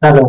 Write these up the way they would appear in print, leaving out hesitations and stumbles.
Hello.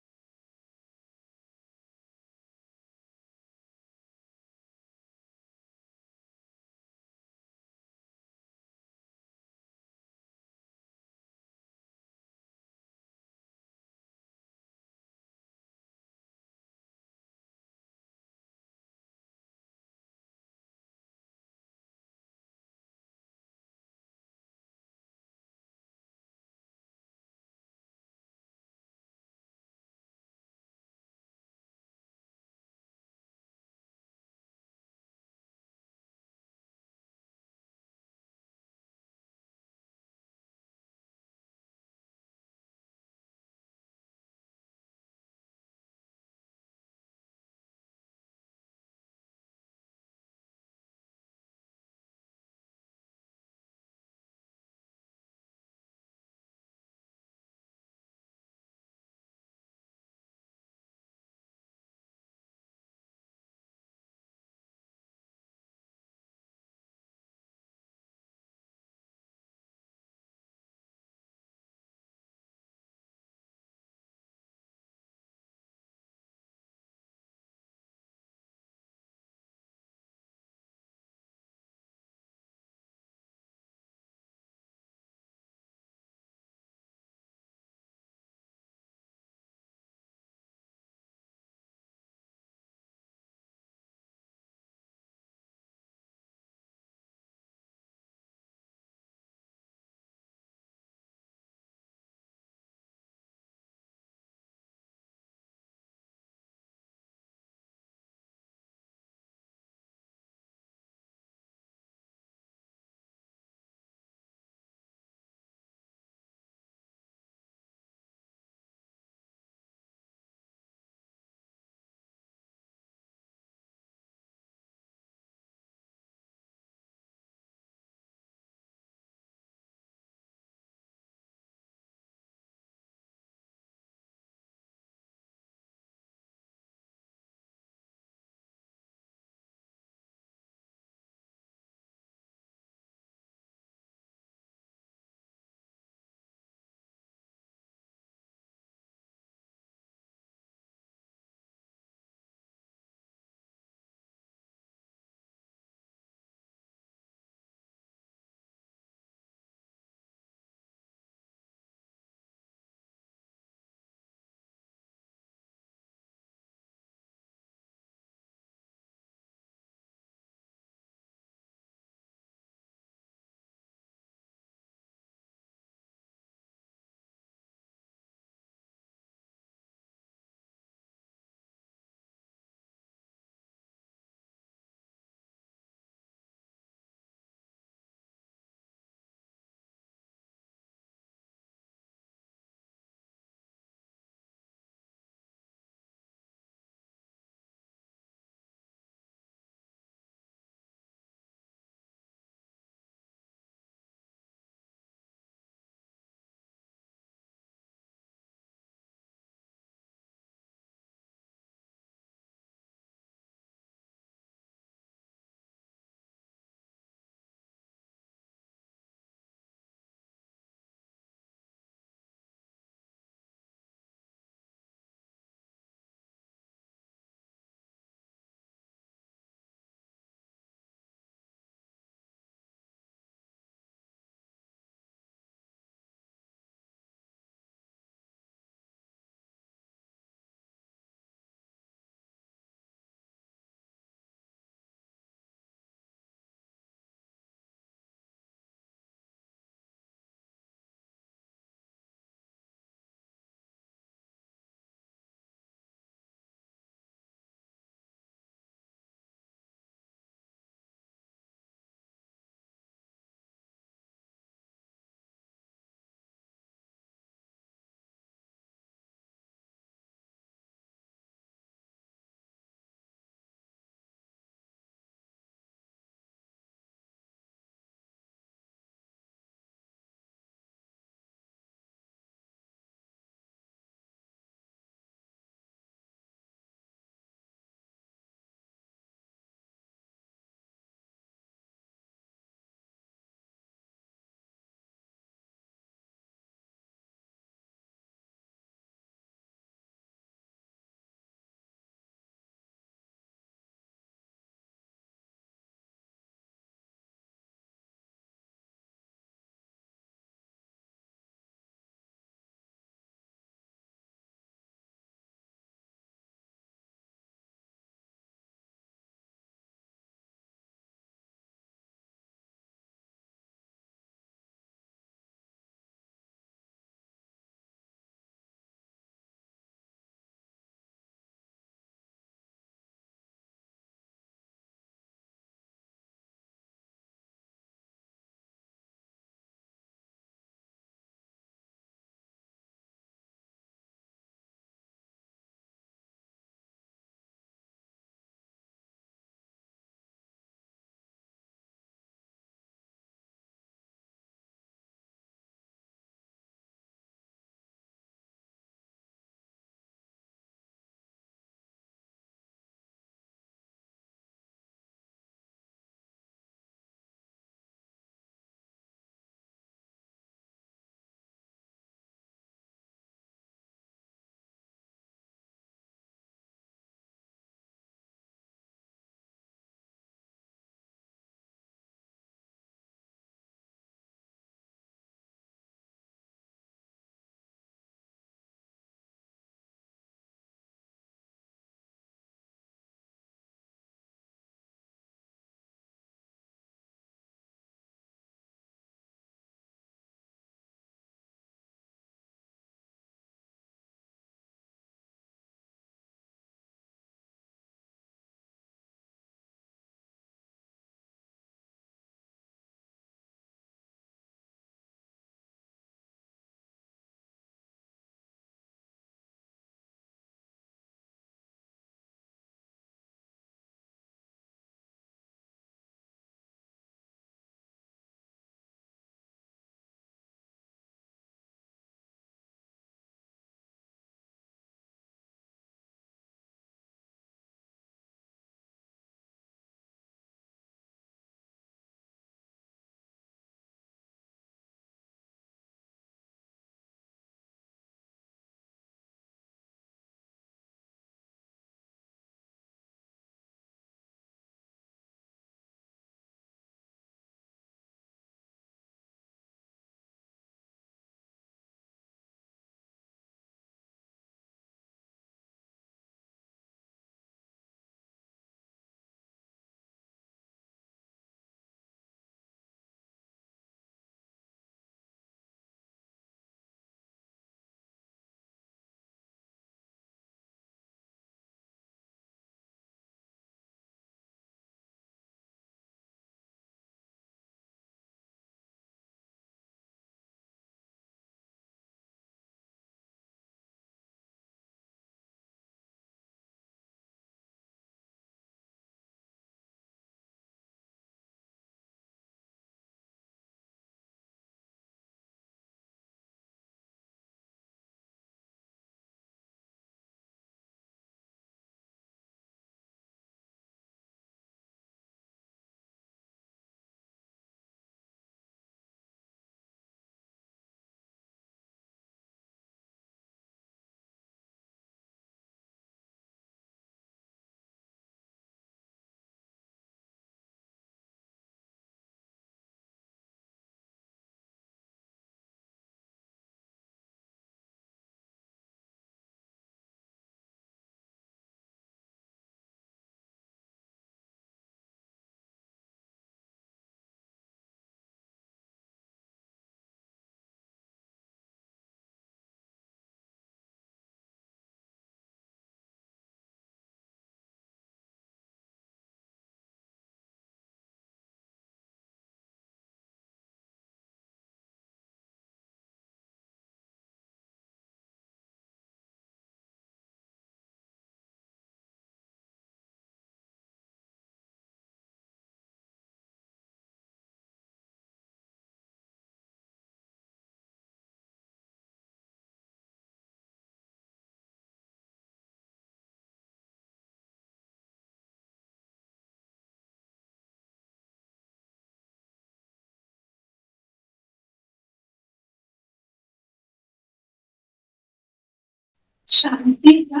शांति का,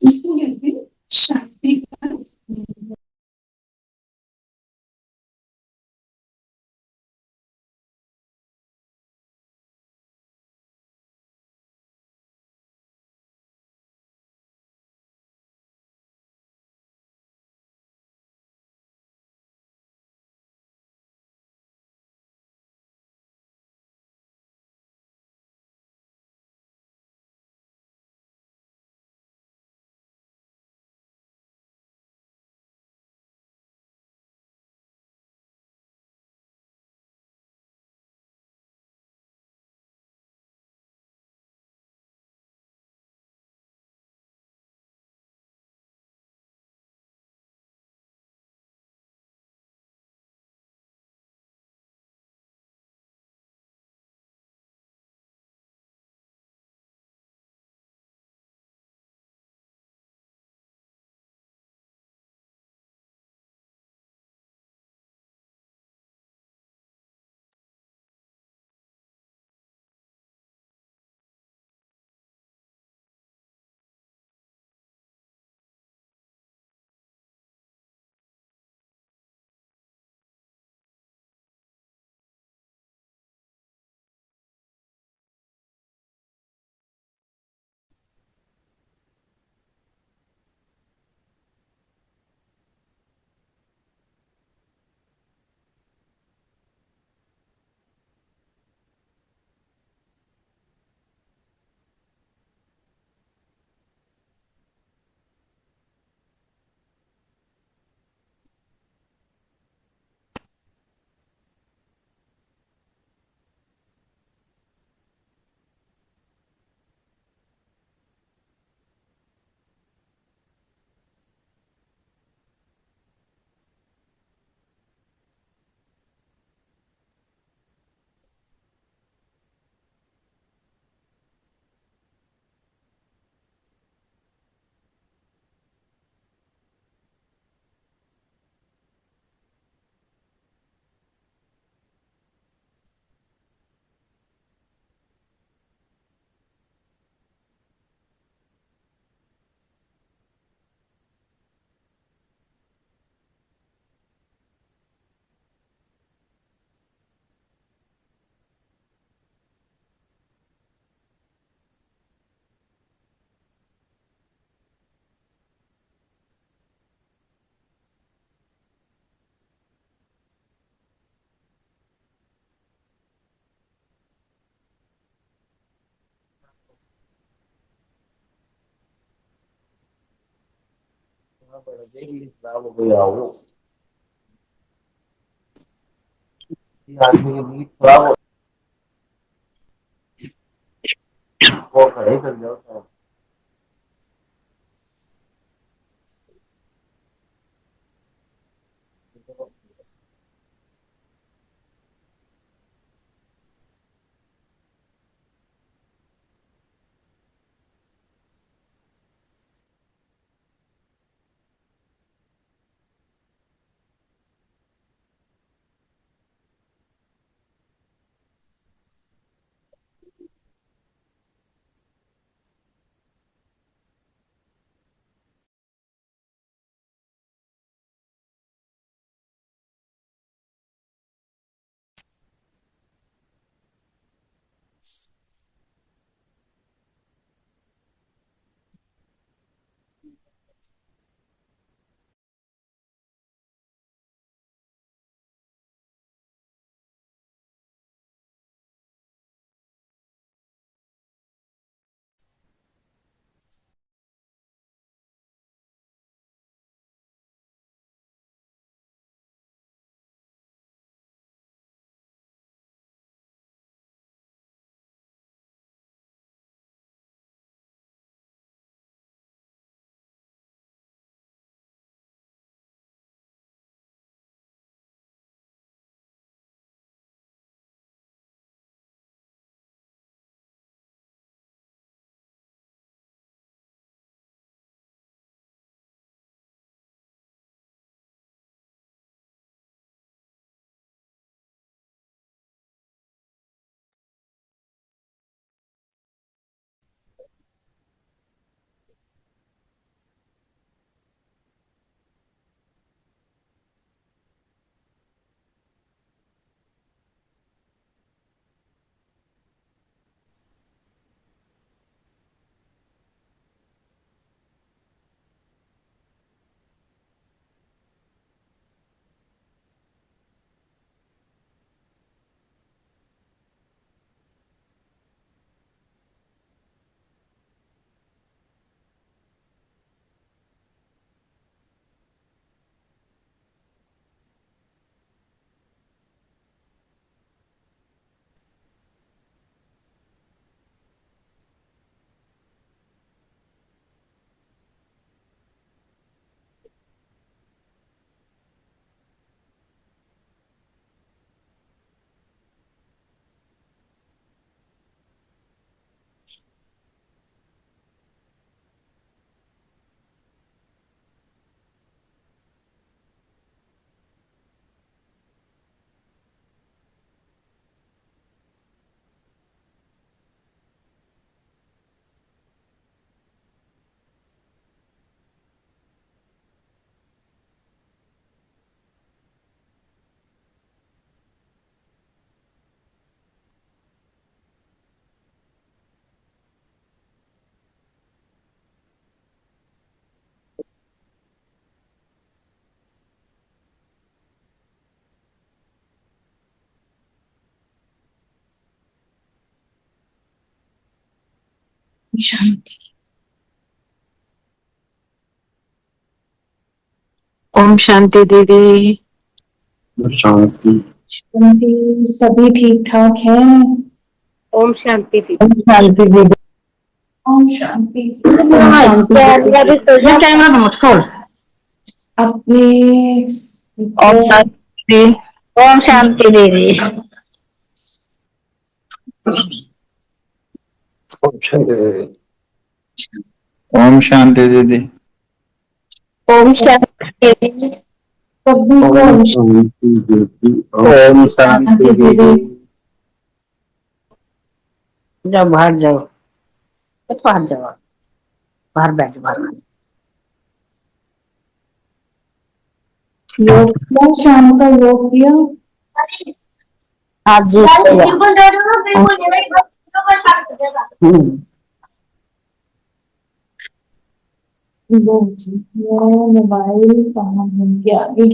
इसको कहते हैं शांति का। खराब हो गया वो आदमी की नींद खराब हो खड़े कर जाओ। शांति। ओम शांति दीदी। शांति। शांति। सभी ठीक ठाक है? ओम शांति दीदी। ओम शांति दीदी। ओम शांति। अपने ओम शांति। ओम शांति दीदी। ओम शांति दीदी। ओम शांति दीदी। ओम शांति दीदी। सभी को ओम शांति दीदी। ओम शांति दीदी। जाओ बाहर जाओ, बाहर जाओ, बाहर बैठ जाओ, बाहर। योग किया, शाम का योग किया। हाँ जी। मोबाइल कहाँ घूम के आ गई।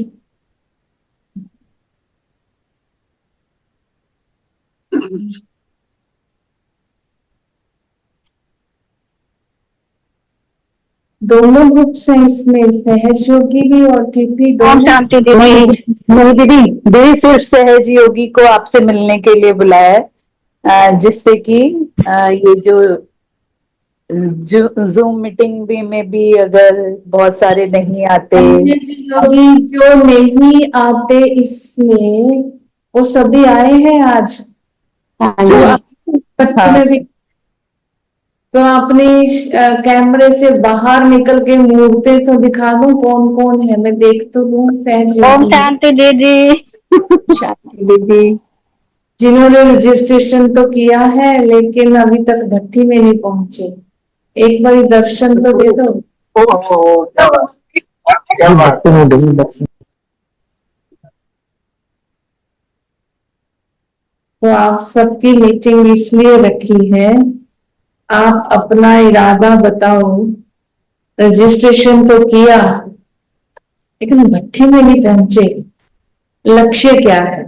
दोनों ग्रुप से इसमें सहज योगी भी और टीपी ओम दोनों। शांति दीदी। नहीं दीदी, दीदी सिर्फ सहज योगी को आपसे मिलने के लिए बुलाया है, जिससे कि ये जो जूम मीटिंग भी में भी अगर बहुत सारे नहीं आते, योगी जो नहीं आते इसमें वो सभी आए हैं आज। में भी तो अपने कैमरे से बाहर निकल के मूर्ते तो दिखा दूं कौन कौन है, मैं देख तो लूं। सहज ओम योगी शांति दीदी। शांति दीदी। जिन्होंने रजिस्ट्रेशन तो किया है लेकिन अभी तक भट्टी में नहीं पहुंचे, एक बार दर्शन तो दे दो। तो आप सबकी मीटिंग इसलिए रखी है, आप अपना इरादा बताओ। रजिस्ट्रेशन तो किया लेकिन भट्टी में नहीं पहुंचे, लक्ष्य क्या है?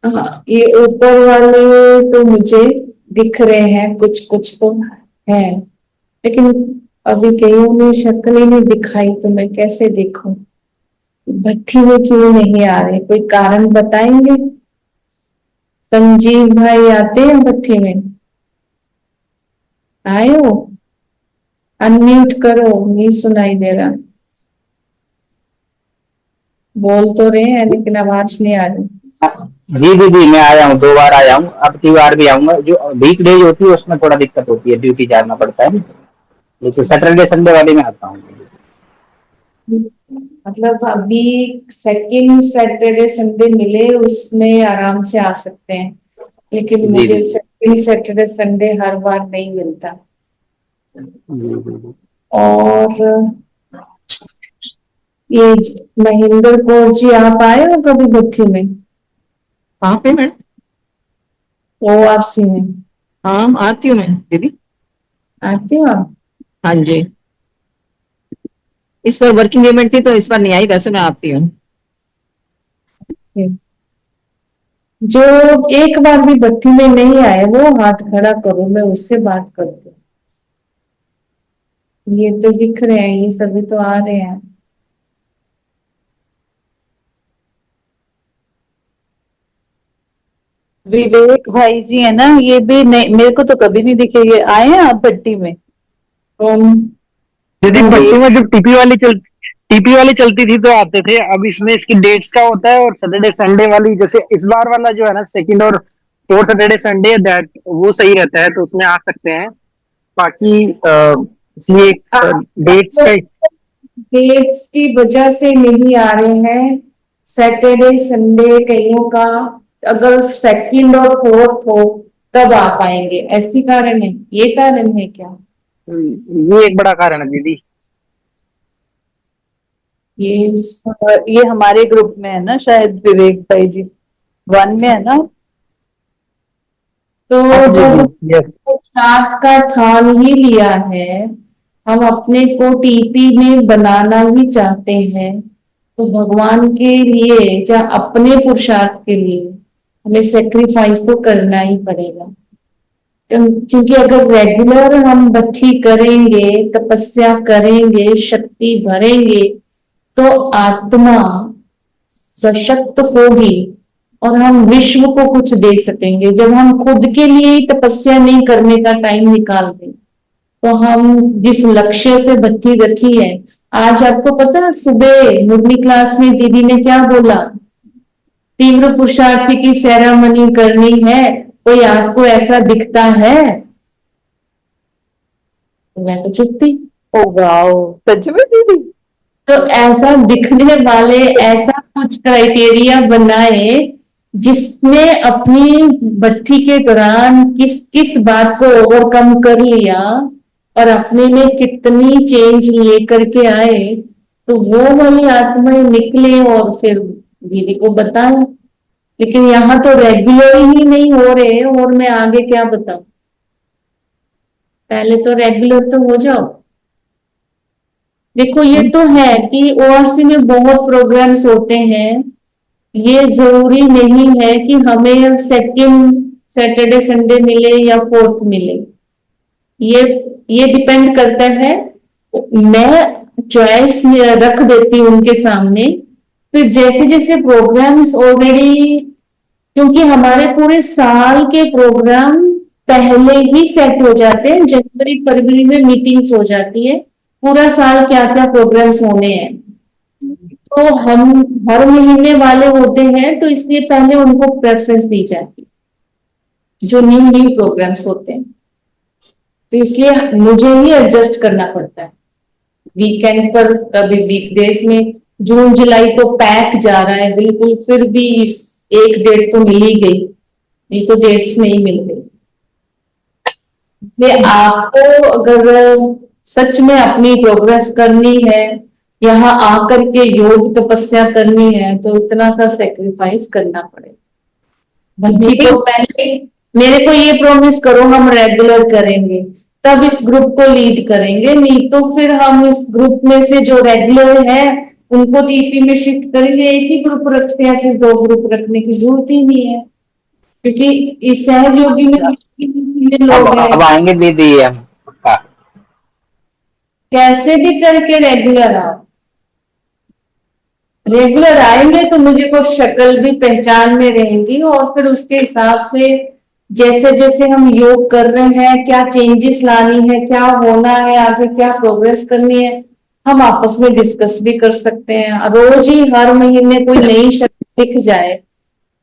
हाँ, ये ऊपर वाले तो मुझे दिख रहे हैं, कुछ कुछ तो है, लेकिन अभी कईयों ने शक्ल ही नहीं दिखाई, तो मैं कैसे देखूं भट्टी में क्यों नहीं आ रहे? कोई कारण बताएंगे? संजीव भाई आते हैं भट्टी में? आए हो? अनम्यूट करो, नहीं सुनाई दे रहा। बोल तो रहे हैं लेकिन आवाज नहीं आ रही। जी दीदी, मैं आया हूँ, 2 बार आया हूँ, अब की बार भी आऊंगा। जो वीक डेज होती है उसमें थोड़ा दिक्कत होती है, ड्यूटी जाना पड़ता है, लेकिन सैटरडे संडे वाले में आता हूँ। मतलब अभी सेकंड सैटरडे संडे मिले उसमें आराम से आ सकते हैं, लेकिन जी, मुझे जी। सेकंड सैटरडे संडे हर बार नहीं मिलता। जी। और ये महेंद्र कौर जी, आप आए हो कभी भट्टी में? कहाँ पे मैडम? ओआरसी में हाँ, आती हूँ मैं दीदी। आते हो आप? हाँ जी, इस बार वर्किंग पेमेंट थी तो इस बार नहीं आई, वैसे मैं आती हूँ। जो एक बार भी भट्टी में नहीं आए वो हाथ खड़ा करो, मैं उससे बात करती हूँ। ये तो दिख रहे हैं, ये सभी तो आ रहे हैं। विवेक भाई जी है ना, ये भी नहीं, मेरे को तो कभी नहीं दिखे। ये आए हैं आप भट्टी में? यदि भट्टी में जब टीपी वाली चलती थी तो आते थे। अब इसमें इसकी डेट्स का होता है, और सैटरडे संडे वाली, जैसे इस बार वाला जो है ना, सेकंड और फोर्थ सैटरडे संडे, दैट वो सही रहता है, तो उसमें आ सकते हैं। बाकी इसलिए डेट्स की वजह से नहीं आ रहे हैं। सैटरडे संडे कईयों का अगर सेकंड और फोर्थ हो तब आ पाएंगे, ऐसी कारण है? ये कारण है क्या? ये एक बड़ा कारण है दीदी। ये हमारे ग्रुप में है ना, शायद विवेक भाई जी 1 में है ना। तो जब यस। साथ का ठान ही लिया है, हम अपने को टीपी में बनाना ही चाहते हैं, तो भगवान के लिए या अपने पुरुषार्थ के लिए हमें सेक्रीफाइस तो करना ही पड़ेगा। क्योंकि अगर रेगुलर हम भट्ठी करेंगे, तपस्या करेंगे, शक्ति भरेंगे, तो आत्मा सशक्त होगी और हम विश्व को कुछ दे सकेंगे। जब हम खुद के लिए ही तपस्या नहीं करने का टाइम निकाल दें, तो हम जिस लक्ष्य से भट्ठी रखी है, आज आपको पता सुबह मुरली क्लास में दीदी ने क्या बोला, तीव्र पुरुषार्थी की सेरेमनी करनी है, कोई आपको ऐसा दिखता है? तो मैं तो चुप थी। ओ वाओ, सच में दीदी? तो ऐसा दिखने वाले ऐसा कुछ क्राइटेरिया बनाए जिसने अपनी भट्ठी के दौरान किस किस बात को ओवरकम कर लिया और अपने में कितनी चेंज लेकर के आए, तो वो वाली आत्माएं निकले और फिर दीदी को बताएं। लेकिन यहाँ तो रेगुलर ही नहीं हो रहे, और मैं आगे क्या बताऊं? पहले तो रेगुलर तो हो जाओ। देखो ये तो है कि ओआरसी में बहुत प्रोग्राम्स होते हैं, ये जरूरी नहीं है कि हमें सेकंड सैटरडे संडे मिले या फोर्थ मिले। ये डिपेंड करता है, मैं चॉइस रख देती हूँ उनके सामने। फिर जैसे जैसे प्रोग्राम्स ऑलरेडी, क्योंकि हमारे पूरे साल के प्रोग्राम पहले ही सेट हो जाते हैं, जनवरी फरवरी में मीटिंग्स हो जाती है, पूरा साल क्या क्या प्रोग्राम्स होने हैं, तो हम हर महीने वाले होते हैं, तो इसलिए पहले उनको प्रेफरेंस दी जाती है जो न्यू प्रोग्राम्स होते हैं। तो इसलिए मुझे ही एडजस्ट करना पड़ता है वीकेंड पर, कभी वीकडेज में। जून जुलाई तो पैक जा रहा है बिल्कुल, फिर भी एक डेट तो मिल ही गई, नहीं तो डेट्स नहीं मिल गई। ये आपको अगर सच में अपनी प्रोग्रेस करनी है, यहाँ आकर के योग तपस्या करनी है, तो इतना सा सेक्रीफाइस करना पड़ेगा। भट्ठी को पहले मेरे को ये प्रॉमिस करो हम रेगुलर करेंगे, तब इस ग्रुप को लीड करेंगे, नहीं तो फिर हम इस ग्रुप में से जो रेगुलर है उनको टीपी में शिफ्ट करेंगे। एक ही ग्रुप रखते हैं, फिर 2 ग्रुप रखने की जरूरत ही नहीं है, क्योंकि इस सहयोगी में लोग हैं। अब आएंगे दीदी हम पक्का। कैसे भी करके रेगुलर आओ, रेगुलर आएंगे तो मुझे को शक्ल भी पहचान में रहेंगी, और फिर उसके हिसाब से जैसे जैसे हम योग कर रहे हैं, क्या चेंजेस लानी है, क्या होना है, आगे क्या प्रोग्रेस करनी है, हम आपस में डिस्कस भी कर सकते हैं। रोज ही हर महीने कोई नई शक्ल दिख जाए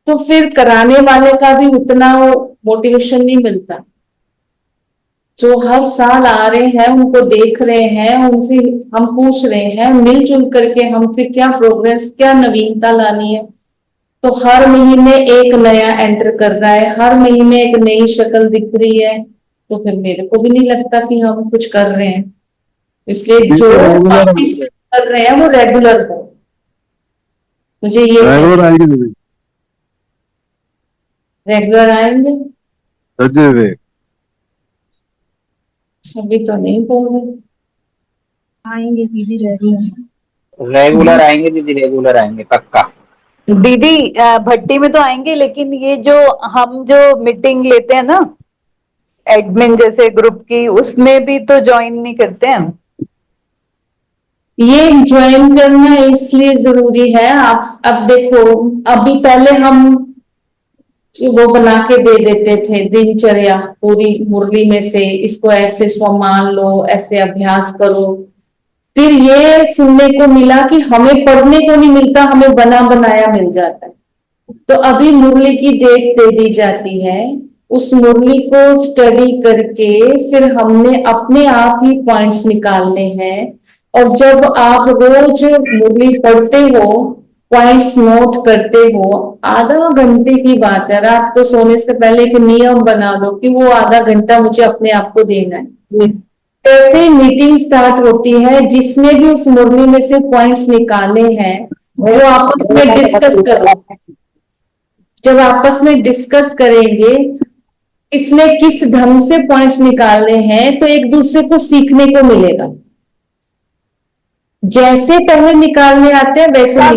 तो फिर कराने वाले का भी उतना मोटिवेशन नहीं मिलता। जो हर साल आ रहे हैं उनको देख रहे हैं, उनसे हम पूछ रहे हैं, मिलजुल करके हम फिर क्या प्रोग्रेस, क्या नवीनता लानी है। तो हर महीने एक नया एंटर कर रहा है, हर महीने एक नई शक्ल दिख रही है, तो फिर मेरे को भी नहीं लगता कि हम कुछ कर रहे हैं। इसलिए जो आप इसमें कर रहे हैं वो रेगुलर हो, मुझे ये रेगुलर आएंगे। सभी तो नहीं बोल रहे। आएंगे दीदी रेगुलर। रेगुलर आएंगे दीदी, रेगुलर आएंगे पक्का। दीदी भट्टी में तो आएंगे, लेकिन ये जो हम जो मीटिंग लेते हैं ना एडमिन जैसे ग्रुप की, उसमें भी तो ज्वाइन नहीं करते हैं। ये ज्वाइन करना इसलिए जरूरी है, आप अब देखो, अभी पहले हम वो बना के दे देते थे दिनचर्या पूरी मुरली में से, इसको ऐसे मान लो, ऐसे अभ्यास करो। फिर ये सुनने को मिला कि हमें पढ़ने को नहीं मिलता, हमें बना बनाया मिल जाता है। तो अभी मुरली की डेट दे दी जाती है, उस मुरली को स्टडी करके फिर हमने अपने आप ही पॉइंट्स निकालने हैं। और जब आप रोज मुरली पढ़ते हो, पॉइंट्स नोट करते हो, आधा घंटे की बात है, रात को सोने से पहले एक नियम बना दो कि वो आधा घंटा मुझे अपने आप को देना है। ऐसे मीटिंग स्टार्ट होती है, जिसने भी उस मुरली में से पॉइंट्स निकाले हैं वो आपस में डिस्कस करो। जब आपस में डिस्कस करेंगे इसमें किस ढंग से पॉइंट्स निकालने हैं, तो एक दूसरे को सीखने को मिलेगा। जैसे पहले निकालने आते हैं वैसे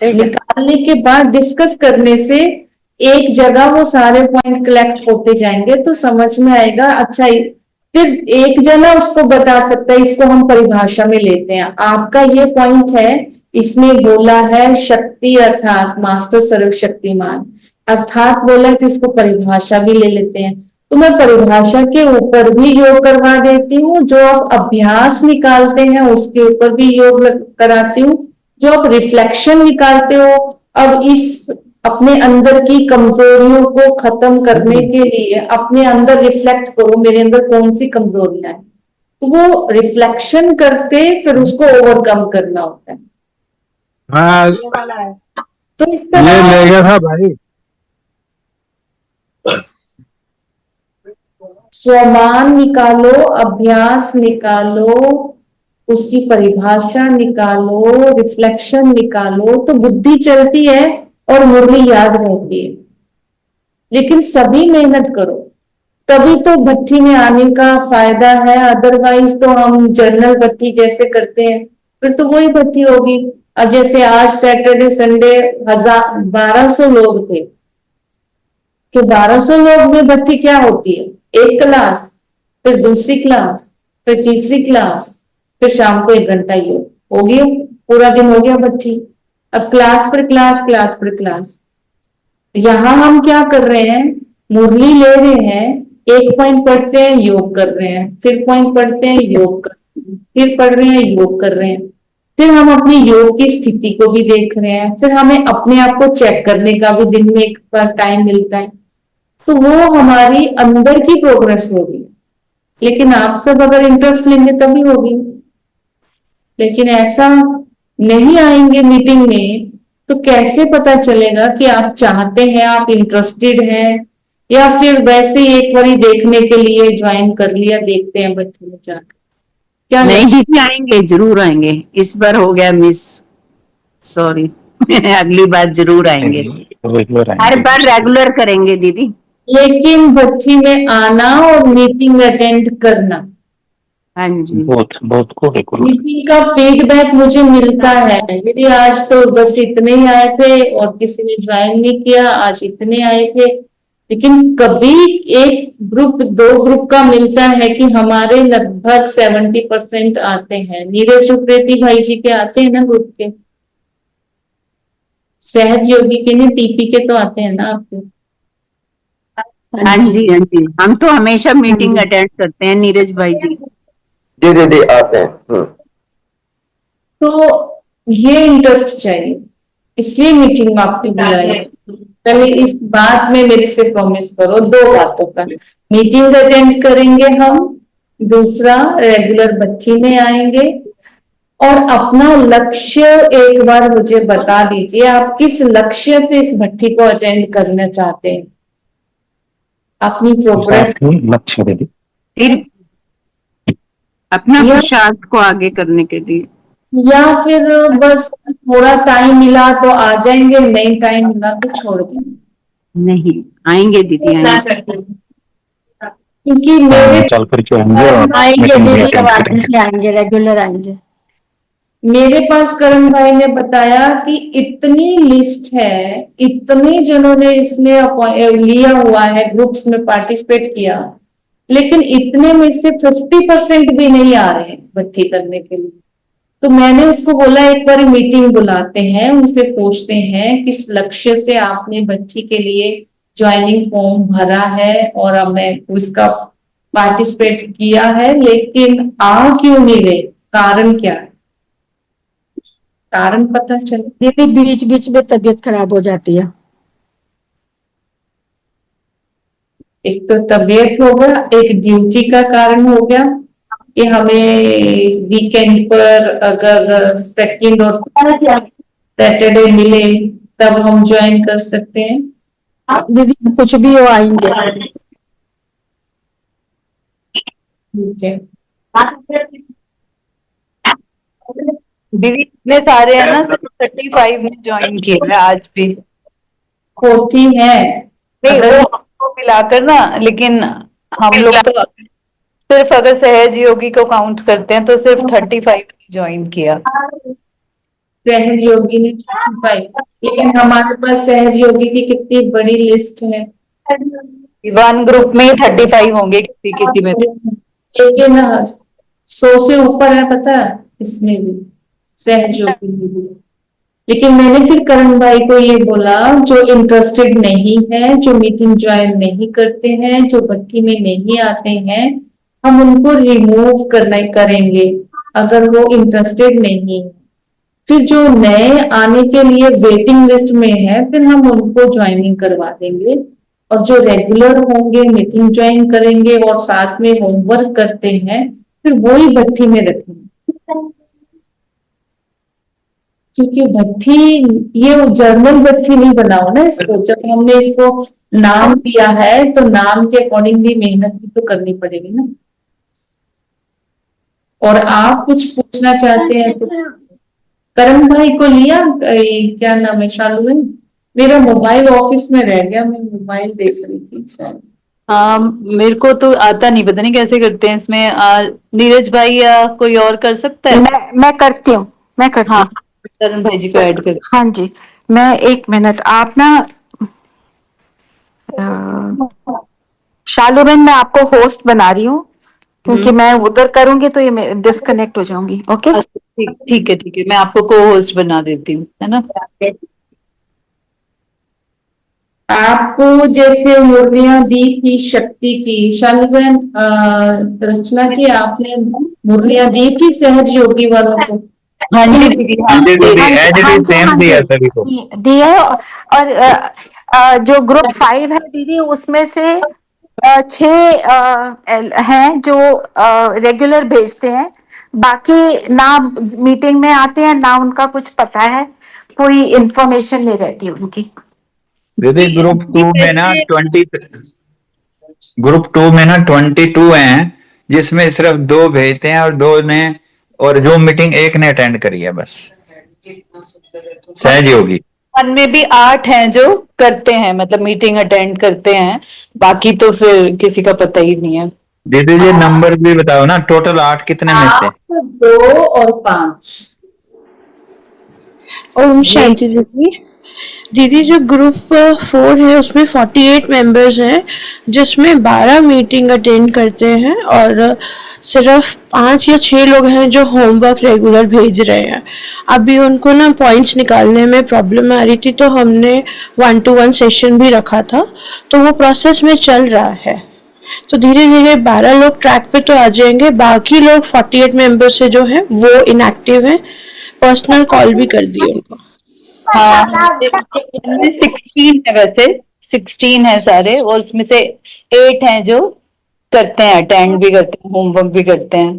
निकालने के बाद डिस्कस करने से एक जगह वो सारे पॉइंट कलेक्ट होते जाएंगे तो समझ में आएगा। अच्छा, फिर एक जना उसको बता सकता है, इसको हम परिभाषा में लेते हैं, आपका ये पॉइंट है, इसमें बोला है शक्ति अर्थात मास्टर सर्वशक्तिमान, अर्थात बोला है तो इसको परिभाषा भी ले लेते हैं। तो मैं परिभाषा के ऊपर भी योग करवा देती हूँ, जो आप अभ्यास निकालते हैं उसके ऊपर भी योग कराती हूँ, जो आप रिफ्लेक्शन निकालते हो। अब इस अपने अंदर की कमजोरियों को खत्म करने के लिए अपने अंदर रिफ्लेक्ट करो, मेरे अंदर कौन सी कमजोरियां हैं, तो वो रिफ्लेक्शन करके फिर उसको ओवरकम करना होता है। हाँ, तो इस ये तरह ले गया था भाई। स्वमान निकालो, अभ्यास निकालो, उसकी परिभाषा निकालो, रिफ्लेक्शन निकालो, तो बुद्धि चलती है और मुरली याद रहती है। लेकिन सभी मेहनत करो तभी तो भट्टी में आने का फायदा है, अदरवाइज तो हम जर्नल भट्टी जैसे करते हैं फिर तो वही भट्टी होगी। और जैसे आज सैटरडे संडे 1200 लोग थे, कि 1200 लोग में भट्टी क्या होती है, एक क्लास, फिर दूसरी क्लास, फिर तीसरी क्लास, फिर शाम को 1 घंटा योग, हो गया पूरा दिन, हो गया भट्टी। अब क्लास पर क्लास, क्लास पर क्लास। यहां हम क्या कर रहे हैं, मुरली ले रहे हैं, एक पॉइंट पढ़ते हैं योग कर रहे हैं, फिर पॉइंट पढ़ते हैं योग कर रहे हैं, फिर पढ़ रहे हैं योग कर रहे हैं, फिर हम अपनी योग की स्थिति को भी देख रहे हैं, फिर हमें अपने आप को चेक करने का भी दिन में एक बार टाइम मिलता है, तो वो हमारी अंदर की प्रोग्रेस होगी। लेकिन आप सब अगर इंटरेस्ट लेंगे तभी होगी, लेकिन ऐसा नहीं आएंगे मीटिंग में तो कैसे पता चलेगा कि आप चाहते हैं, आप इंटरेस्टेड हैं, या फिर वैसे ही एक बारी देखने के लिए ज्वाइन कर लिया, देखते हैं बच्चे में जाकर क्या नहीं लगता है? दीदी, आएंगे, जरूर आएंगे। इस बार हो गया मिस, सॉरी। अगली बार जरूर आएंगे, हर बार रेगुलर करेंगे दीदी। लेकिन भट्टी में आना और मीटिंग अटेंड करना, हाँ जी, बहुत बहुत को मीटिंग का फीडबैक मुझे मिलता है। यदि आज तो बस इतने ही आए थे और किसी ने ज्वाइन नहीं किया, आज इतने आए थे, लेकिन कभी एक ग्रुप, 2 ग्रुप का मिलता है कि हमारे लगभग 70% आते हैं। नीरज सुप्रेती भाई जी के आते हैं ना ग्रुप के, सहज योगी के नहीं, टीपी के तो आते हैं ना आपके। हाँ जी, हाँ जी, हम तो हमेशा मीटिंग अटेंड करते हैं नीरज भाई जी। जी दीदी आते हैं। तो ये इंटरेस्ट चाहिए, इसलिए मीटिंग में आपकी बुलाई है। पहले इस बात में मेरे से प्रॉमिस करो 2 बातों का, मीटिंग अटेंड करेंगे हम, दूसरा रेगुलर भट्टी में आएंगे, और अपना लक्ष्य एक बार मुझे बता दीजिए, आप किस लक्ष्य से इस भट्टी को अटेंड करना चाहते हैं, अपनी प्रोग्रेस लक्ष्य दे दी। फिर अपना या, पुरुषार्थ को आगे करने के लिए। या फिर बस थोड़ा टाइम मिला तो आ जाएंगे, नहीं टाइम मिला तो छोड़ देंगे। नहीं, आएंगे दीदी, आएंगे। क्योंकि मेरे चल करके आएंगे और आएंगे meeting भी दीदी, attend अब आगे करेंगे। से आएंगे, रेगुलर आएंगे। मेरे पास करण भाई ने बताया कि इतनी लिस्ट है, इतने जनों ने इसमें लिया हुआ है, ग्रुप्स में पार्टिसिपेट किया, लेकिन इतने में से 50% भी नहीं आ रहे हैं भट्टी करने के लिए। तो मैंने उसको बोला एक बार मीटिंग बुलाते हैं, उनसे पूछते हैं किस लक्ष्य से आपने भट्टी के लिए ज्वाइनिंग फॉर्म भरा है और अब मैं उसका पार्टिसिपेट किया है, लेकिन आ क्यों नहीं रहे, कारण क्या है, कारण पता चले। दीदी बीच बीच में तबीयत खराब हो जाती है। एक तो तबीयत हो गया, एक ड्यूटी का कारण हो गया कि हमें वीकेंड पर अगर सेकंड और सैटरडे मिले तब हम ज्वाइन कर सकते हैं। दीदी कुछ भी हो, आएंगे। ठीक है, दीदी इतने सारे हैं ना, 35 ने ज्वाइन किया है आज भी। होती है नहीं, अगर वो हमको मिलाकर ना, लेकिन हम लोग तो सिर्फ अगर सहज योगी को काउंट करते हैं तो सिर्फ 35 ज्वाइन किया। सहयोगी ने 35, लेकिन हमारे पास सहयोगी की कितनी बड़ी लिस्ट है। वन ग्रुप में 35 होंगे किसी किसी में। लेकिन 100 से ऊपर है, पता है, इसमें भी सहयोगी में भी। लेकिन मैंने फिर करण भाई को ये बोला, जो इंटरेस्टेड नहीं है, जो मीटिंग ज्वाइन नहीं करते हैं, जो भट्टी में नहीं आते हैं, हम उनको रिमूव करना करेंगे अगर वो इंटरेस्टेड नहीं है। फिर जो नए आने के लिए वेटिंग लिस्ट में है, फिर हम उनको ज्वाइनिंग करवा देंगे। और जो रेगुलर होंगे, मीटिंग ज्वाइन करेंगे और साथ में होमवर्क करते हैं, फिर वो ही भट्टी में रखेंगे। क्योंकि भट्टी, ये जर्नल भट्टी नहीं बनाओ ना इसको। जब हमने इसको नाम दिया है तो नाम के अकॉर्डिंग भी मेहनत भी तो करनी पड़ेगी ना। और आप कुछ पूछना चाहते हैं तो करण भाई को लिया, क्या नाम है, शालू है। मेरा मोबाइल ऑफिस में रह गया, मैं मोबाइल देख रही थी शायद। हाँ, मेरे को तो आता नहीं, पता नहीं कैसे करते हैं इसमें। नीरज भाई या कोई और कर सकता है? मैं करती हूँ, मैं करती हूँ। हाँ, करण भाई जी को ऐड कर। हाँ जी, मैं 1 मिनट, आप ना शालू बहन, मैं आपको होस्ट बना रही हूँ, क्योंकि मैं उधर करूंगी तो ये डिस्कनेक्ट हो जाऊंगी। ओके, ठीक है, ठीक है, मैं आपको को होस्ट बना देती हूँ, है ना। आपको जैसे मुरलियां दी थी शक्ति की, शालू बहन, रचना जी, आपने मुरलियां दी थी सहयोगी वालों को? हाँ जी दीदी, हाँ सेम दिया सभी को। दिया है। और जो ग्रुप 5 है दीदी, उसमें से 6 हैं जो रेगुलर भेजते हैं, बाकी ना मीटिंग में आते हैं, ना उनका कुछ पता है, कोई इंफॉर्मेशन नहीं रहती उनकी। दीदी ग्रुप 2 में ना 22 हैं, जिसमें सिर्फ 2 भेजते हैं और 2 ने, और जो मीटिंग 1 ने अटेंड करी है बस, सहयोगी। में भी 8 हैं जो करते हैं, मतलब मीटिंग अटेंड करते हैं, बाकी तो फिर किसी का पता ही नहीं है। दीदी जी नंबर भी बताओ ना, टोटल 8 कितने में से? 2 और 5। ओम शांति दीदी। दीदी जो ग्रुप 4 है उसमें 48 मेंबर्स हैं, जिसमें 12 मीटिंग अटेंड करते हैं और सिर्फ 5 या 6 लोग हैं जो होमवर्क रेगुलर भेज रहे हैं। अभी उनको ना पॉइंट्स निकालने में प्रॉब्लम आ रही थी, तो हमने 1-to-1 सेशन भी रखा था, तो वो प्रोसेस में चल रहा है। तो धीरे धीरे 12 लोग ट्रैक पे तो आ जाएंगे, बाकी लोग 48 मेंबर से जो है वो इनएक्टिव हैं। पर्सनल कॉल भी कर दी उनको। हाँ, 16 है वैसे, 16 है सारे, और उसमें से 8 हैं जो करते हैं, अटेंड भी करते हैं, होमवर्क भी करते हैं।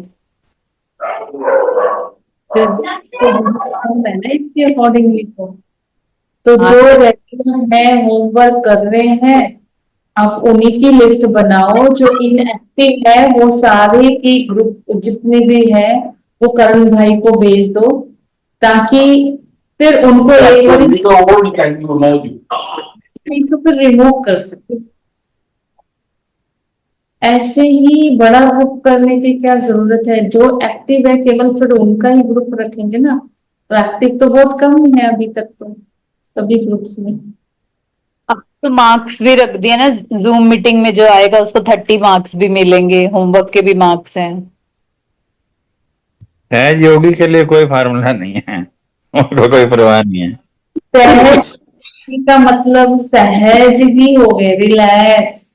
है ना इसके अकॉर्डिंगली तो जो रेगुलर है, होमवर्क कर रहे हैं, आप उन्हीं की लिस्ट बनाओ। जो इनएक्टिव है वो सारे की ग्रुप जितने भी है वो करण भाई को भेज दो, ताकि फिर उनको एक बार तो फिर रिमूव कर सके। ऐसे ही बड़ा ग्रुप करने की क्या जरूरत है? जो एक्टिव है केवल फिर उनका ही ग्रुप रखेंगे ना। तो एक्टिव तो बहुत कम है अभी तक तो सभी ग्रुप्स में। अब तो मार्क्स भी रख दिए ना, जूम मीटिंग में जो आएगा उसको 30 मार्क्स भी मिलेंगे, होमवर्क के भी मार्क्स हैं। सहयोगी के लिए कोई फार्मूला नहीं है, उनको कोई परवाह नहीं है। सहज का मतलब सहज ही हो गए, रिलैक्स।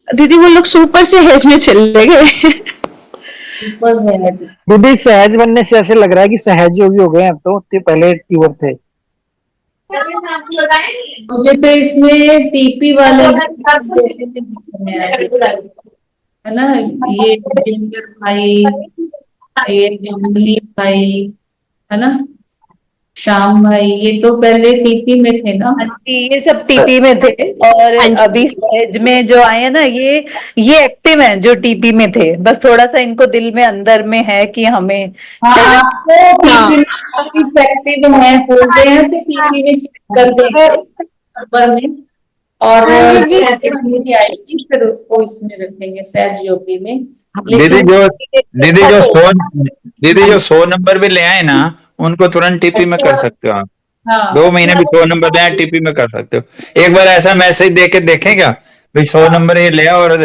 दीदी वो लोग सुपर सहज में चले गए। सुपर सहज। दीदी सहज बनने से ऐसे लग रहा है कि सहयोगी हो गए अब तो पहले तीवर थे। मुझे तो इसमें टीपी वाले है ना, ये जिंगर भाई, ये जंगली भाई, है ना, श्याम भाई, ये तो पहले टीपी में थे ना। ये सब टीपी में थे, और अभी सहज में जो आए हैं ना, ये एक्टिव हैं जो टीपी में थे। बस थोड़ा सा इनको दिल में अंदर में है कि हमें आपको एक्टिव है बोलते हैं तो टीपी में कर देंगे नंबर में, और आएगी फिर उसको इसमें रखेंगे सहयोगी में। दीदी जो 100 नंबर भी ले आए ना, उनको तुरंत टीपी में कर सकते हो आप। हाँ 2 महीने भी 100 नंबर ले आए, टीपी में कर सकते हो। एक बार ऐसा मैसेज दे के देखें क्या, भाई 100 नंबर ये ले आओ और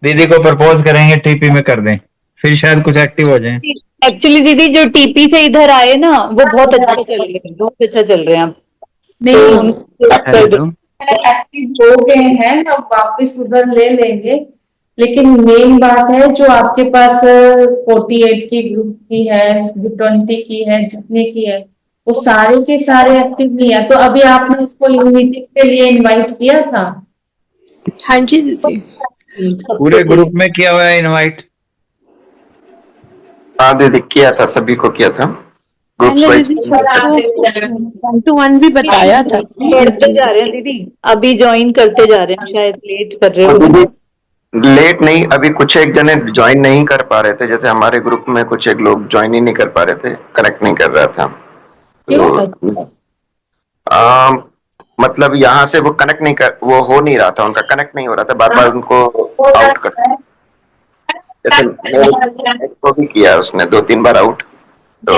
दीदी को प्रपोज करेंगे, टीपी में कर दें, फिर शायद कुछ एक्टिव हो जाए। एक्चुअली दीदी जो टीपी से इधर आए ना, वो बहुत अच्छा चल रहे हैं, बहुत अच्छा चल रहे हैं आप। नहीं कर दो। एक्टिव हो गए हैं, अब वापस उधर ले लेंगे। लेकिन मेन बात है जो आपके पास 48 की ग्रुप की है, 20 की है, जितने की है, वो सारे के सारे एक्टिव नहीं है। तो अभी आपने उसको मीटिंग के लिए इनवाइट किया था? हाँ जी दीदी। पूरे ग्रुप में किया हुआ है इनवाइट? हाँ दीदी किया था, सभी को किया था, ग्रुप्स मैंने वाइज। दीदी सबको 1 to 1 भी बताया था। बढ़ते जा रहे हैं दीदी, अभी ज्वाइन करते जा रहे हैं, शायद लेट कर रहे हो। लेट नहीं, अभी कुछ एक जने ज्वाइन नहीं कर पा रहे थे, जैसे हमारे ग्रुप में कुछ एक लोग ज्वाइन ही नहीं कर पा रहे थे, कनेक्ट नहीं कर रहा था। तो मतलब यहाँ से वो कनेक्ट नहीं कर, वो हो नहीं रहा था, उनका कनेक्ट नहीं हो रहा था, बार बार उनको आउट कर, जैसे मेरे को भी किया उसने 2-3 बार आउट। तो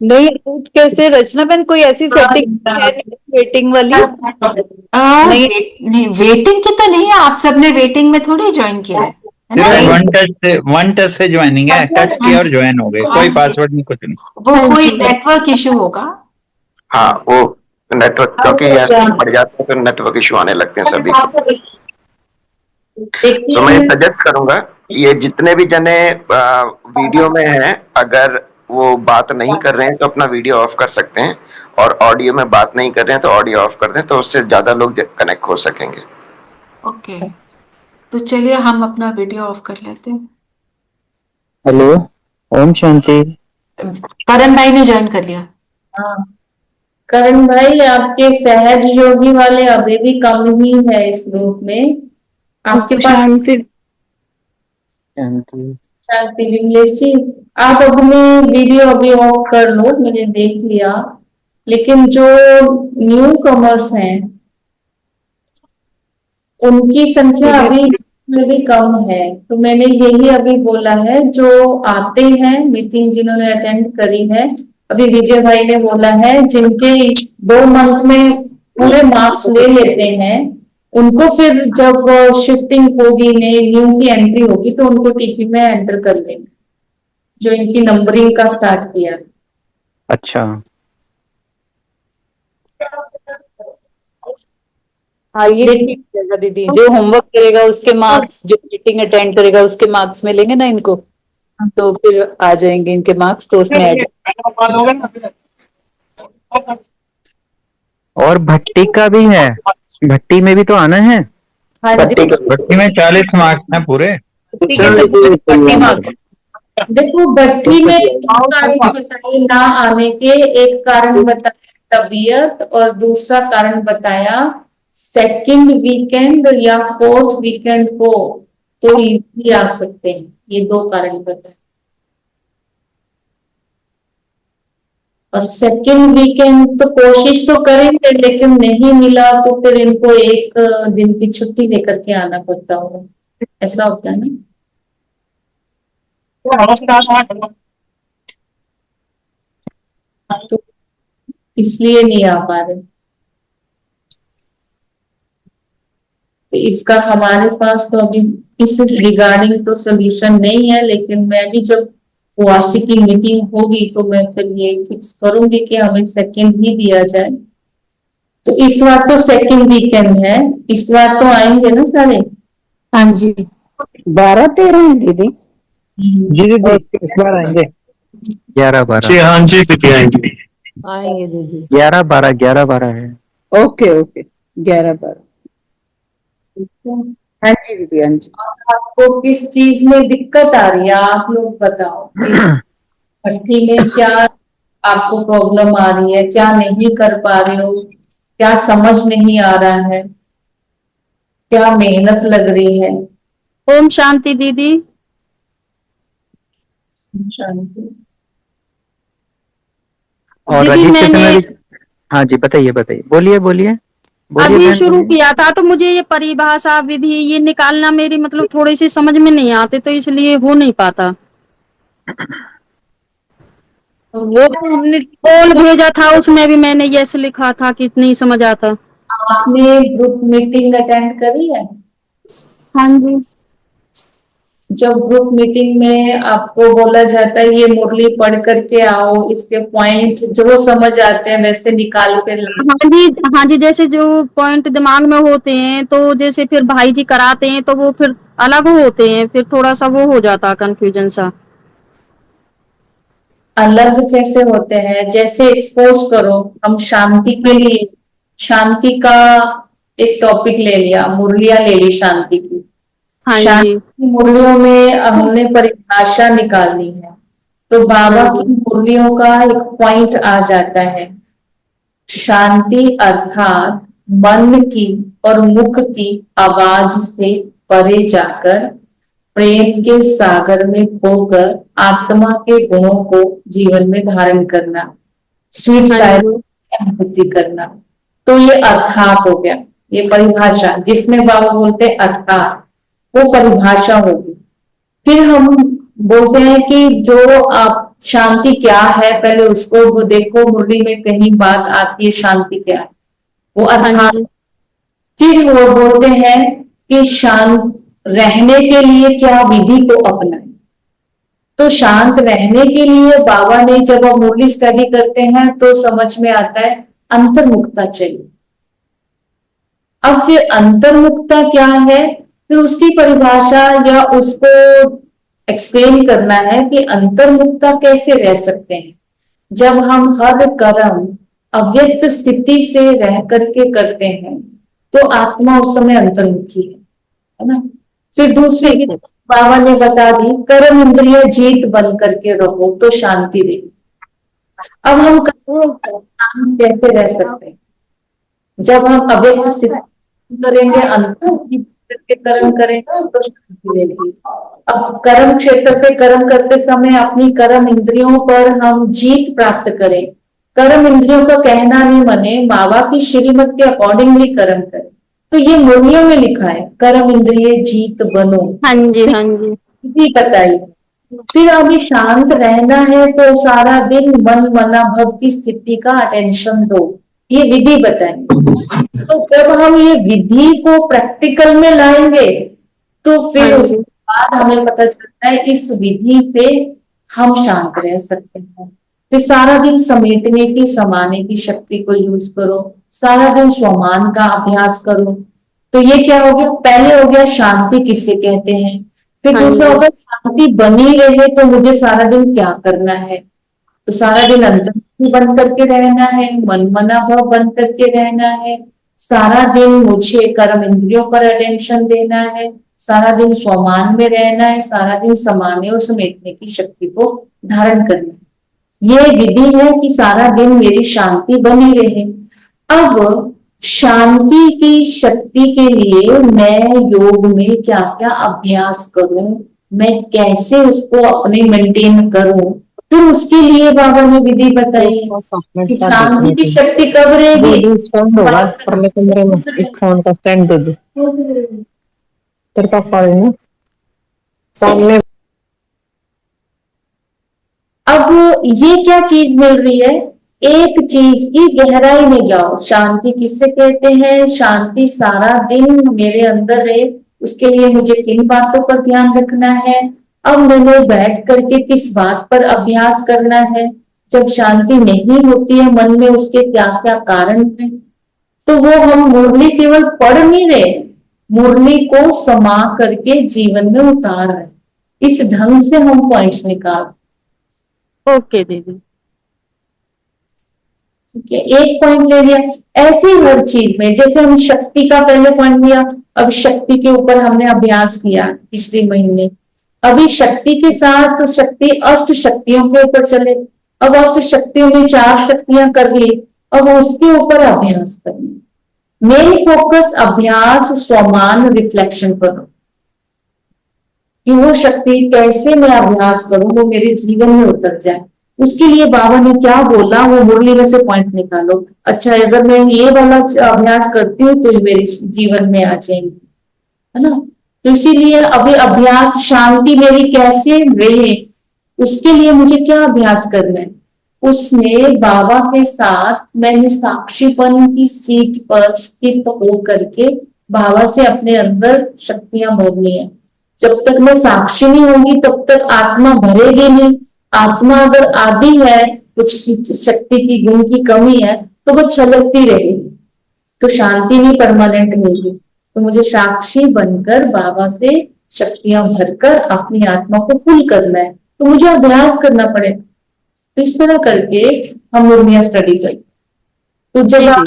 नहीं, आउट कैसे रचना बहन, कोई ऐसी सेटिंग वेटिंग वाली? नहीं, वेटिंग की तो नहीं है, आप सबने वेटिंग में थोड़ी ज्वाइन किया है ना? सिर्फ वन टच से ज्वाइनिंग है, टच किया और ज्वाइन हो गए, कोई पासवर्ड नहीं, कुछ नहीं। वो कोई नेटवर्क इशू होगा। हाँ, वो नेटवर्क, क्योंकि यहाँ बढ़ जाता है तो नेटवर्क इशू आने लगते हैं सभी को। तो मैं सजेस्ट करूंगा, ये जितने भी जने वीडियो में हैं, अगर वो बात नहीं कर रहे हैं तो अपना वीडियो ऑफ कर सकते हैं, और ऑडियो में बात नहीं कर रहे हैं तो ऑडियो ऑफ कर दें, तो उससे ज्यादा लोग कनेक्ट हो सकेंगे। ओके, तो चलिए हम अपना वीडियो ऑफ कर लेते हैं। हेलो, ओम शांति। करण भाई ने ज्वाइन कर लिया। हाँ करण भाई, आपके सहज योगी वाले अभी भी कम ही है इस ग्रुप में। आपके पास शांति विमलेश जी, आप अपनी वीडियो अभी ऑफ कर लो, मैंने देख लिया। लेकिन जो न्यू कमर्स हैं उनकी संख्या अभी में भी कम है, तो मैंने यही अभी बोला है, जो आते हैं मीटिंग जिन्होंने अटेंड करी है, अभी विजय भाई ने बोला है जिनके 2 मंथ में पूरे मार्क्स ले लेते हैं, उनको फिर जब शिफ्टिंग होगी, नई न्यू की एंट्री होगी, तो उनको टीपी में एंटर कर लेंगे, जो इनकी नंबरिंग का स्टार्ट किया। अच्छा, हाँ, ये ठीक रहेगा दीदी। जो होमवर्क करेगा उसके मार्क्स, जो मीटिंग अटेंड करेगा उसके मार्क्स मिलेंगे ना इनको, तो फिर आ जाएंगे इनके मार्क्स, तो उसमें ऐड। और भट्टी का भी है, भट्टी में भी तो आना है। हाँ जी, भट्टी में 40 मार्क्स हैं पूरे। देखो भट्टी में एक कारण बताए ना आने के, एक कारण बताया तबीयत, और दूसरा कारण बताया सेकंड वीकेंड या 4th वीकेंड को तो इजीली आ सकते हैं, ये 2 कारण बताए। और सेकंड वीकेंड तो कोशिश तो करेंगे, लेकिन नहीं मिला तो फिर इनको 1 दिन की छुट्टी लेकर के आना पड़ता होगा, ऐसा होता है ना। तो इसलिए नहीं आ पा रहे। तो इसका हमारे पास तो अभी इस रिगार्डिंग तो सोल्यूशन नहीं है, लेकिन मैं भी जब ओआरसी की मीटिंग होगी तो मैं फिर ये फिक्स करूंगी कि हमें सेकंड ही दिया जाए। तो इस बार तो सेकंड वीकेंड है, इस बार तो आएंगे ना सारे? हाँ जी, 12-13 है दीदी। जी दीदी, इस बार आएंगे 11-12। हाँ जी दीदी आएंगे। आएंगे दीदी। 11-12 है। Okay okay, 11-12। हाँ जी दीदी, हाँ जी। आपको किस चीज में दिक्कत आ रही है, आप लोग बताओ। भट्टी में क्या आपको प्रॉब्लम आ रही है, क्या नहीं कर पा रहे हो, क्या समझ नहीं आ रहा है, क्या मेहनत लग रही है? ओम शांति दीदी। शांति। और दीदी रजिस्ट्रेशन मैंने में भी, हाँ जी बताइए बताइए, बोलिए बोलिए। अभी शुरू किया था, तो मुझे ये परिभाषा विधि ये निकालना मेरी मतलब थोड़ी सी समझ में नहीं आते, तो इसलिए हो नहीं पाता। वो हमने पोल भेजा था, उसमें भी मैंने यस लिखा था कि नहीं समझ आता। आपने ग्रुप मीटिंग अटेंड करी है? हाँ जी। जब ग्रुप मीटिंग में आपको बोला जाता है ये मुरली पढ़ करके आओ, इसके पॉइंट जो समझ आते हैं वैसे निकाल के लाओ। हाँ जी, हाँ जी, जैसे जो पॉइंट दिमाग में होते हैं तो जैसे फिर भाई जी कराते हैं तो वो फिर अलग होते हैं, फिर थोड़ा सा वो हो जाता है कंफ्यूजन सा। अलग कैसे होते हैं? जैसे सपोज करो हम शांति के लिए शांति का एक टॉपिक ले लिया, मुरलियां ले ली शांति की। हाँ शांति जी। की मुरलियों में हमने परिभाषा निकालनी है, तो बाबा हाँ की जी। मुरलियों का एक पॉइंट आ जाता है, शांति अर्थात मन की और मुख की आवाज से परे जाकर प्रेम के सागर में खोकर आत्मा के गुणों को जीवन में धारण करना, स्वीट हाँ साइड जी। अनुभूति करना। तो ये अर्थात हो गया, ये परिभाषा जिसमें बाबा बोलते हैं अर्थात, वो परिभाषा होगी। फिर हम बोलते हैं कि जो आप शांति क्या है, पहले उसको वो देखो, मुरली में कहीं बात आती है शांति क्या है, वो हाँ अर्थात। जी। फिर वो बोलते हैं कि शांत रहने के लिए क्या विधि को अपनाएं। तो शांत रहने के लिए बाबा ने जब हम मुरली स्टडी करते हैं तो समझ में आता है अंतर्मुखता चाहिए। अब फिर अंतर्मुखता क्या है, फिर उसकी परिभाषा या उसको एक्सप्लेन करना है कि अंतर्मुखता कैसे रह सकते हैं। जब हम हर कर्म अव्यक्त स्थिति से रह करके करते हैं तो आत्मा उस समय अंतर्मुखी है ना। फिर दूसरी ठीक विधि है। बाबा ने बता दी, कर्म इंद्रिय जीत बन करके रहो तो शांति रहेगी। अब हम शांत कैसे रह सकते हैं? जब हम अव्यक्त स्थिति करेंगे, अंतर के कर्म करेंगे तो शांति रहेगी। अब कर्म क्षेत्र पे कर्म करते समय अपनी कर्म इंद्रियों पर हम जीत प्राप्त करें। कर्म इंद्रियों का कहना नहीं माने, बाबा की श्रीमत के अकॉर्डिंगली कर्म करें। तो ये मुरलियों में लिखा है, कर्म इंद्रिय जीत बनो। हाँ जी। हाँ जी। विधि बताइए। फिर अभी शांत रहना है तो सारा दिन मन मना भव की स्थिति का अटेंशन दो, ये विधि बताएंगे। तो जब हम ये विधि को प्रैक्टिकल में लाएंगे तो हाँ फिर जी। उसके बाद हमें पता चलता है इस विधि से हम शांत रह सकते हैं। फिर सारा दिन समेटने की समाने की शक्ति को यूज करो, सारा दिन स्वमान का अभ्यास करो। तो ये क्या हो गया, पहले हो गया शांति किसे कहते हैं, फिर हाँ दूसरा जी। होगा शांति बनी रहे तो मुझे सारा दिन क्या करना है। तो सारा दिन अंतर्मुखी बन करके रहना है, मन मना भाव बन करके रहना है, सारा दिन मुझे कर्म इंद्रियों पर अटेंशन देना है, सारा दिन स्वमान में रहना है, सारा दिन समाने और समेटने की शक्ति को धारण करना है। ये विधि है कि सारा दिन मेरी शांति बनी रहे। अब शांति की शक्ति के लिए मैं योग में क्या क्या अभ्यास करूं, मैं कैसे उसको अपने मेंटेन करूं, फिर उसके लिए बाबा ने विधि बताई कि शांति की शक्ति कब रहेगी। स्टैंड होगा परले कमरे में, इस फोन का स्टैंड दे दो तेरे पापा ने सामने। अब ये क्या चीज मिल रही है, एक चीज की गहराई में जाओ। शांति किससे कहते हैं, शांति सारा दिन मेरे अंदर रहे, उसके लिए मुझे किन बातों पर ध्यान रखना है, अब मैंने बैठ करके किस बात पर अभ्यास करना है, जब शांति नहीं होती है मन में उसके क्या क्या कारण है। तो वो हम मुरली केवल पढ़ नहीं रहे, मुरली को समा करके जीवन में उतार रहे। इस ढंग से हम पॉइंट्स निकाल। ओके दीदी। ठीक है, एक पॉइंट ले लिया। ऐसे ही हर चीज में, जैसे हम शक्ति का पहले पॉइंट लिया, अब शक्ति के ऊपर हमने अभ्यास किया पिछले महीने, अभी शक्ति के साथ शक्ति अष्ट शक्तियों के ऊपर चले। अब अष्ट शक्तियों में 4 शक्तियां कर ली, अब उसके ऊपर अभ्यास करना। मेन फोकस अभ्यास स्वमान रिफ्लेक्शन पर हो कि वो शक्ति कैसे मैं अभ्यास करूं वो मेरे जीवन में उतर जाए। उसके लिए बाबा ने क्या बोला वो मुरली में से पॉइंट निकालो। अच्छा अगर मैं ये वाला अभ्यास करती हूँ तो ये मेरे जीवन में आ जाएंगे, है ना। तो इसीलिए अभी अभ्यास शांति मेरी कैसे रहे उसके लिए मुझे क्या अभ्यास करना है। उसमें बाबा के साथ मैंने साक्षीपन की सीट पर स्थित हो करके बाबा से अपने अंदर शक्तियां भरनी है। जब तक मैं साक्षी नहीं होंगी तब तक आत्मा भरेगी नहीं। आत्मा अगर आदि है, कुछ शक्ति की गुण की कमी है तो वो छलकती रहेगी, तो शांति नहीं परमानेंट मिलेगी। तो मुझे साक्षी बनकर बाबा से शक्तियां भरकर अपनी आत्मा को फुल करना है, तो मुझे अभ्यास करना पड़ेगा। तो इस तरह करके हम मुर्मिया स्टडी करें। तो जब आप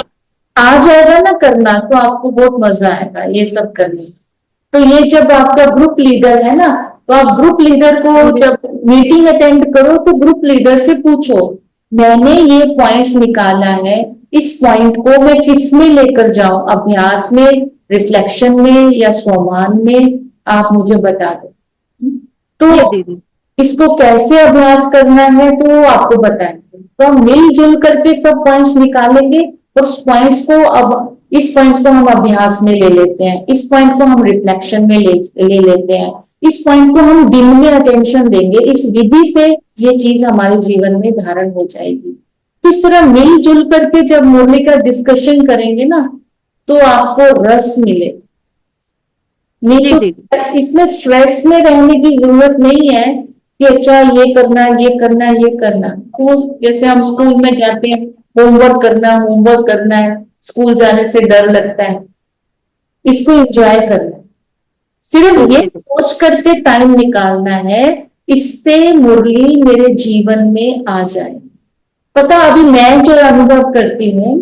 आ जाएगा ना करना तो आपको बहुत मजा आएगा ये सब करने। तो ये जब आपका ग्रुप लीडर है ना, तो आप ग्रुप लीडर को जब मीटिंग अटेंड करो तो ग्रुप लीडर से पूछो मैंने ये पॉइंट्स निकाला है, इस पॉइंट को मैं किस में लेकर जाऊं, अभ्यास में, रिफ्लेक्शन में या स्वमान में, आप मुझे बता दो। तो इसको कैसे अभ्यास करना है तो वो आपको बताएंगे। तो हम मिलजुल करके सब पॉइंट्स निकालेंगे और उस पॉइंट्स को अब इस पॉइंट्स को हम अभ्यास में ले लेते हैं, इस पॉइंट को हम रिफ्लेक्शन में ले लेते हैं, इस पॉइंट को हम दिन में अटेंशन देंगे। इस विधि से ये चीज हमारे जीवन में धारण हो जाएगी। तो इस तरह मिलजुल करके जब मुरली का डिस्कशन करेंगे ना तो आपको रस मिलेगा। नहीं तो इसमें स्ट्रेस में रहने की जरूरत नहीं है कि अच्छा ये करना ये करना ये करना। तो जैसे हम स्कूल में जाते हैं होमवर्क करना है, स्कूल जाने से डर लगता है, इसको एंजॉय करना है, सिर्फ ये सोच करके टाइम निकालना है, इससे मुरली मेरे जीवन में आ जाए। पता अभी मैं जो अनुभव करती हूँ,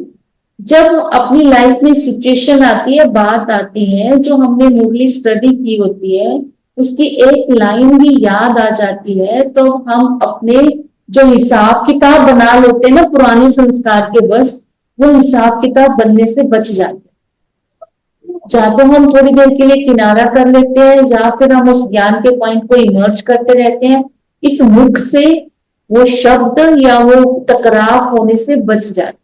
जब अपनी लाइफ में सिचुएशन आती है, बात आती है, जो हमने मुरली स्टडी की होती है उसकी एक लाइन भी याद आ जाती है तो हम अपने जो हिसाब किताब बना लेते हैं ना पुराने संस्कार के, बस वो हिसाब किताब बनने से बच जाते हैं। या तो हम थोड़ी देर के लिए किनारा कर लेते हैं या फिर हम उस ज्ञान के पॉइंट को इमर्ज करते रहते हैं। इस मुख से वो शब्द या वो टकराव होने से बच जाते,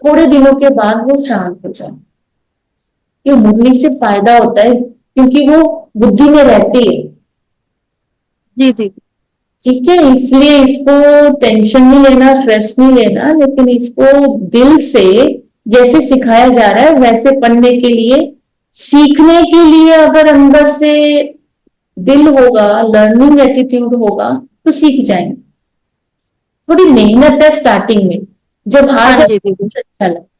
थोड़े दिनों के बाद वो शांत हो जाते। ये मुरली से फायदा होता है क्योंकि वो बुद्धि में रहती है। जी जी ठीक है, इसलिए इसको टेंशन नहीं लेना, स्ट्रेस नहीं लेना, लेकिन इसको दिल से जैसे सिखाया जा रहा है वैसे पढ़ने के लिए, सीखने के लिए अगर अंदर से दिल होगा, लर्निंग एटीट्यूड होगा तो सीख जाएंगे। थोड़ी मेहनत है स्टार्टिंग में, जब आ जाए अच्छा लगे।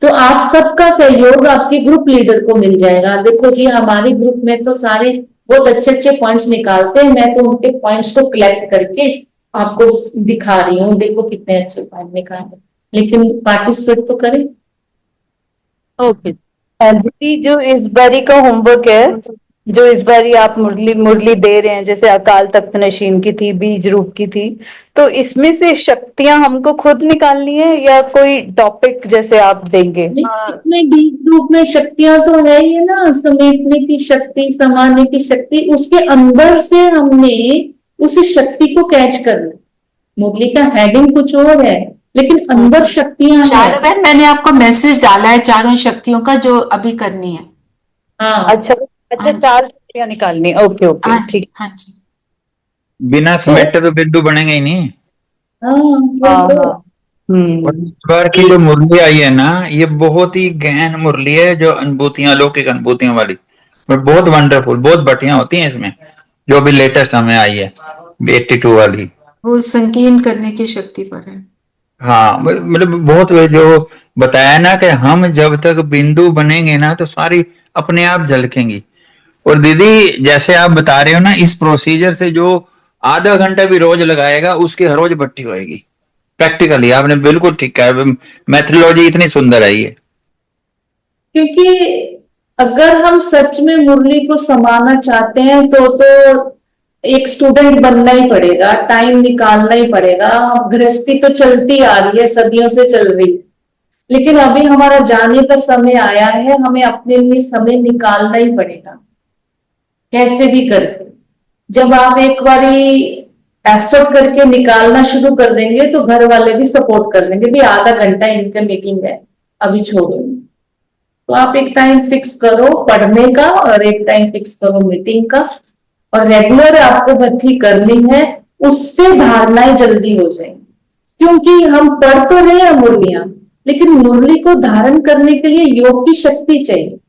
तो आप सबका सहयोग आपके ग्रुप लीडर को मिल जाएगा। देखो जी हमारे ग्रुप में तो सारे बहुत अच्छे अच्छे पॉइंट्स निकालते हैं, मैं तो उनके पॉइंट्स को कलेक्ट करके आपको दिखा रही हूँ, देखो कितने अच्छे पॉइंट निकाले, लेकिन पार्टिसिपेट तो करें। ओके दीदी, जो इस बारी का होमवर्क है, जो इस बारी आप मुरली दे रहे हैं, जैसे अकाल तख्त नशीन की थी, बीज रूप की थी, तो इसमें से शक्तियां हमको खुद निकालनी है या कोई टॉपिक जैसे आप देंगे? इसमें बीज रूप में शक्तियां तो है ही ना, समेटने की शक्ति, समाने की शक्ति, उसके अंदर से हमने उस शक्ति को कैच करना। मुरली का हेडिंग कुछ और है लेकिन अंदर शक्तियां चारों बहन, मैंने आपको मैसेज डाला है चारों शक्तियों का जो अभी करनी है। हाँ अच्छा, 4 शक्तियां निकालनी, ओके ओके ठीक। हाँ जी, बिना समेटे तो बिंदु बनेंगे ही नहीं। और इस बार की जो मुरली आई है ना, ये बहुत ही गहन मुरली है, जो अनुभूतियां, अलौकिक अनुभूतियों वाली, बहुत वंडरफुल, बहुत बढ़िया होती हैं इसमें, जो भी लेटेस्ट हमें आई है 82 वाली, वो संकीर्ण करने की शक्ति पर है। हाँ मतलब बहुत जो बताया ना कि हम जब तक बिंदु बनेंगे ना तो सारी अपने आप झलकेंगी। और दीदी जैसे आप बता रहे हो ना, इस प्रोसीजर से जो आधा घंटा भी रोज लगाएगा उसकी हर रोज भट्टी होएगी। प्रैक्टिकली आपने बिल्कुल ठीक कहा, मेथोडोलॉजी इतनी सुंदर है ये। क्योंकि अगर हम सच में मुरली को समाना चाहते हैं तो एक स्टूडेंट बनना ही पड़ेगा, टाइम निकालना ही पड़ेगा। गृहस्थी तो चलती आ रही है, सदियों से चल रही, लेकिन अभी हमारा जाने का समय आया है, हमें अपने लिए समय निकालना ही पड़ेगा कैसे भी करके। जब आप एक बारी एफर्ट करके निकालना शुरू कर देंगे तो घर वाले भी सपोर्ट कर देंगे, भी आधा घंटा इनका मीटिंग है, अभी छोड़ो। तो आप एक टाइम फिक्स करो पढ़ने का और एक टाइम फिक्स करो मीटिंग का, और रेगुलर आपको भर्ती करनी है, उससे धारणाएं जल्दी हो जाएंगी। क्योंकि हम पढ़ तो रहे हैं मुरलियां, लेकिन मुरली को धारण करने के लिए योग की शक्ति चाहिए।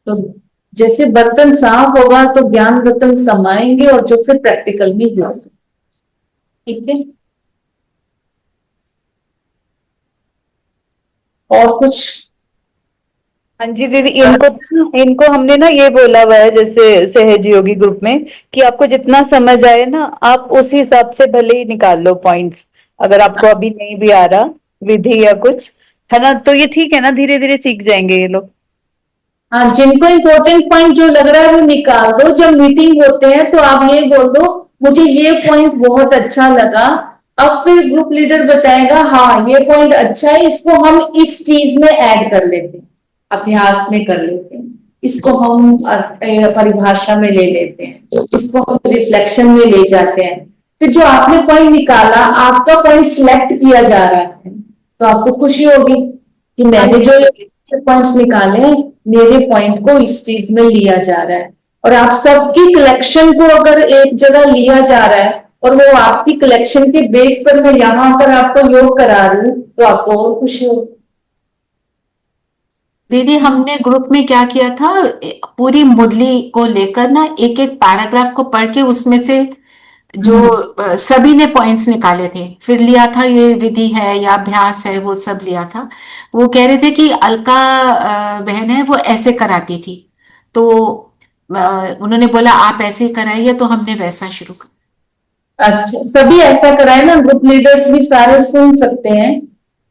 तो जैसे बर्तन साफ होगा तो ज्ञान रतन समाएंगे, और जो फिर प्रैक्टिकल में यूज। ठीक है, और कुछ? हाँ जी दीदी, इनको हमने ना ये बोला हुआ है जैसे सहज योगी ग्रुप में कि आपको जितना समझ आए ना आप उस हिसाब से भले ही निकाल लो पॉइंट्स, अगर आपको अभी नहीं भी आ रहा विधि या कुछ, है ना, तो ये ठीक है ना, धीरे धीरे सीख जाएंगे ये लोग। हाँ, जिनको इम्पोर्टेंट पॉइंट जो लग रहा है वो निकाल दो। जब मीटिंग होते हैं तो आप ये बोल दो मुझे ये पॉइंट बहुत अच्छा लगा, अब फिर ग्रुप लीडर बताएगा हाँ ये पॉइंट अच्छा है, इसको हम इस चीज में ऐड कर लेते हैं, अभ्यास में कर लेते हैं, इसको हम परिभाषा में ले लेते हैं, इसको हम रिफ्लेक्शन में ले जाते हैं। फिर जो आपने पॉइंट निकाला, आपका पॉइंट सिलेक्ट किया जा रहा है, तो आपको खुशी होगी कि मैंने जो पॉइंट्स निकाले हैं मेरे पॉइंट को इस चीज में लिया जा रहा है। और आप सबकी कलेक्शन को अगर एक जगह लिया जा रहा है और वो आपकी कलेक्शन के बेस पर मैं यहाँ आकर आपको योग करा रही हूँ, तो आपको और खुशी होगी। दीदी हमने ग्रुप में क्या किया था, पूरी मुरली को लेकर ना एक एक पैराग्राफ को पढ़ के उसमें से जो सभी ने पॉइंट्स निकाले थे, फिर लिया था ये विधि है या अभ्यास है, वो सब लिया था। वो कह रहे थे कि अलका बहन है वो ऐसे कराती थी, तो उन्होंने बोला आप ऐसे कराइए, तो हमने वैसा शुरू कर। अच्छा, सभी ऐसा कराए ना, ग्रुप लीडर्स भी सारे सुन सकते हैं।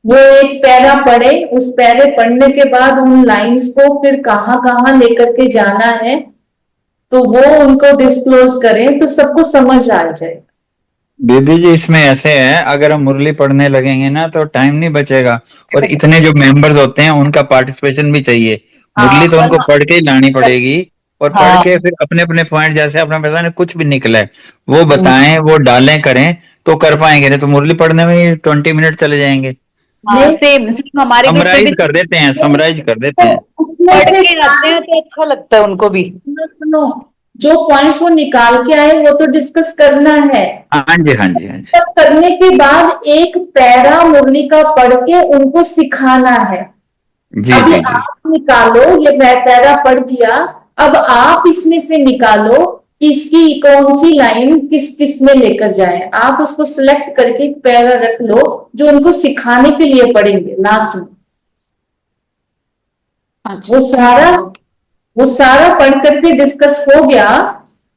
वो एक पैरा पढ़े, उस पैरे पढ़ने के बाद उन लाइंस को फिर कहाँ कहाँ लेकर के जाना है तो वो उनको डिस्क्लोज करें, तो सबको समझ आ जाए। दीदी जी इसमें ऐसे है, अगर हम मुरली पढ़ने लगेंगे ना तो टाइम नहीं बचेगा, और इतने जो मेंबर्स होते हैं उनका पार्टिसिपेशन भी चाहिए। मुरली तो उनको पढ़ के ही लानी पड़ेगी, और पढ़ के फिर अपने अपने पॉइंट, जैसे अपना पता नहीं कुछ भी निकला है वो बताएं, वो डालें, करें तो कर पाएंगे, नहीं तो मुरली पढ़ने में ही 20 मिनट चले जाएंगे। सेम हमारे ग्रुप में भी समराइज कर देते हैं, समराइज कर देते हैं। पढ़ के आते हैं तो अच्छा लगता है उनको भी। सुनो, जो पॉइंट्स वो निकाल के आए वो तो डिस्कस करना है। हाँ जी, हाँ जी, हाँ जी। डिस्कस करने के बाद एक पैरा मुरली का पढ़ के उनको सिखाना है। जी अभी जी जी। आप निकालो, ये पैरा पढ़ दिया, अब आप इसमें से निकालो कि इसकी कौन सी लाइन किस किस में लेकर जाए। आप उसको सिलेक्ट करके एक पैरा रख लो जो उनको सिखाने के लिए पढ़ेंगे लास्ट में। वो सारा पढ़ करके डिस्कस हो गया,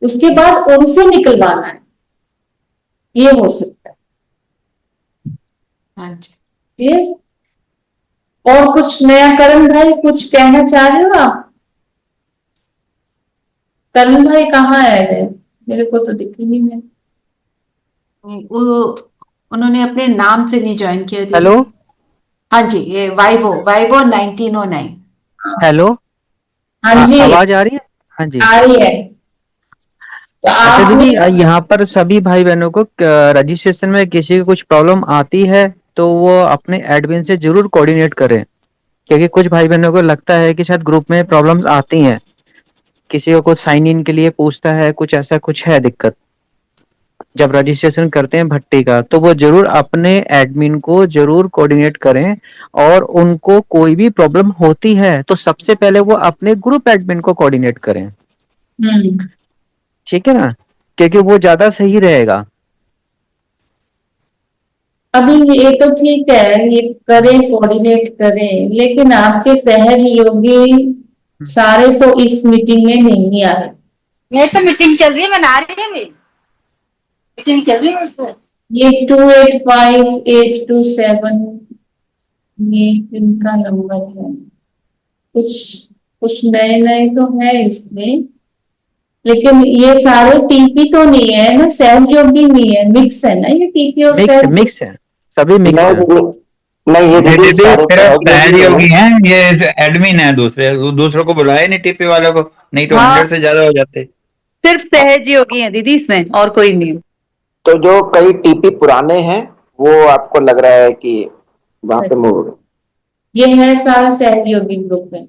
उसके बाद उनसे निकलवाना है, ये हो सकता है। हाँ जी। ये और कुछ नया? करण भाई कुछ कहना चाह रहे हो आप? करण भाई कहाँ ऐड है? मेरे को तो दिख ही नहीं है। वो उन्होंने अपने नाम से नहीं ज्वाइन किया दीदी। हेलो, हाँ जी, ये वाइवो 1909। हेलो, हाँ जी, आवाज आ रही है? हाँ जी, आ रही है। तो अच्छा दीदी, आपने यहाँ पर सभी भाई बहनों को रजिस्ट्रेशन में किसी को कुछ प्रॉब्लम आती है तो वो अपने एडमिन से जरूर कोऑर्डिनेट करें, क्योंकि कुछ भाई बहनों को लगता है कि शायद ग्रुप में प्रॉब्लम्स आती हैं, किसी को कुछ साइन इन के लिए पूछता है, कुछ ऐसा कुछ है दिक्कत जब रजिस्ट्रेशन करते हैं भट्टी का, तो वो जरूर अपने एडमिन को जरूर कोऑर्डिनेट करें। और उनको कोई भी प्रॉब्लम होती है तो सबसे पहले वो अपने ग्रुप एडमिन को कोऑर्डिनेट करें, ठीक है ना, क्योंकि वो ज्यादा सही रहेगा। अभी ये तो ठीक है, ये करें, कोऑर्डिनेट करें, लेकिन आपके सहज योगी सारे तो इस मीटिंग में नहीं आए। ये तो मीटिंग चल रही है, मैं आ रही है, मीटिंग चल रही है। ये 285827 ये इनका नंबर है। कुछ नए नए तो है इसमें, लेकिन ये सारे टीपी तो नहीं है ना, सहज योगी नहीं है, मिक्स है ना ये टीपी और सहज? मिक्स है, सभी मिक्स है। नहीं, ये दीदी सहयोगी हैं, ये एडमिन है, दूसरों को बुलाए नहीं टीपी वालों को, नहीं तो 100 से ज्यादा हो जाते। सिर्फ सहज योगी है दीदी इसमें, और कोई नहीं। तो जो कई टीपी पुराने हैं वो आपको लग रहा है कि वहां पे मूव हो गए? ये है सारा सहयोगी ग्रुप में।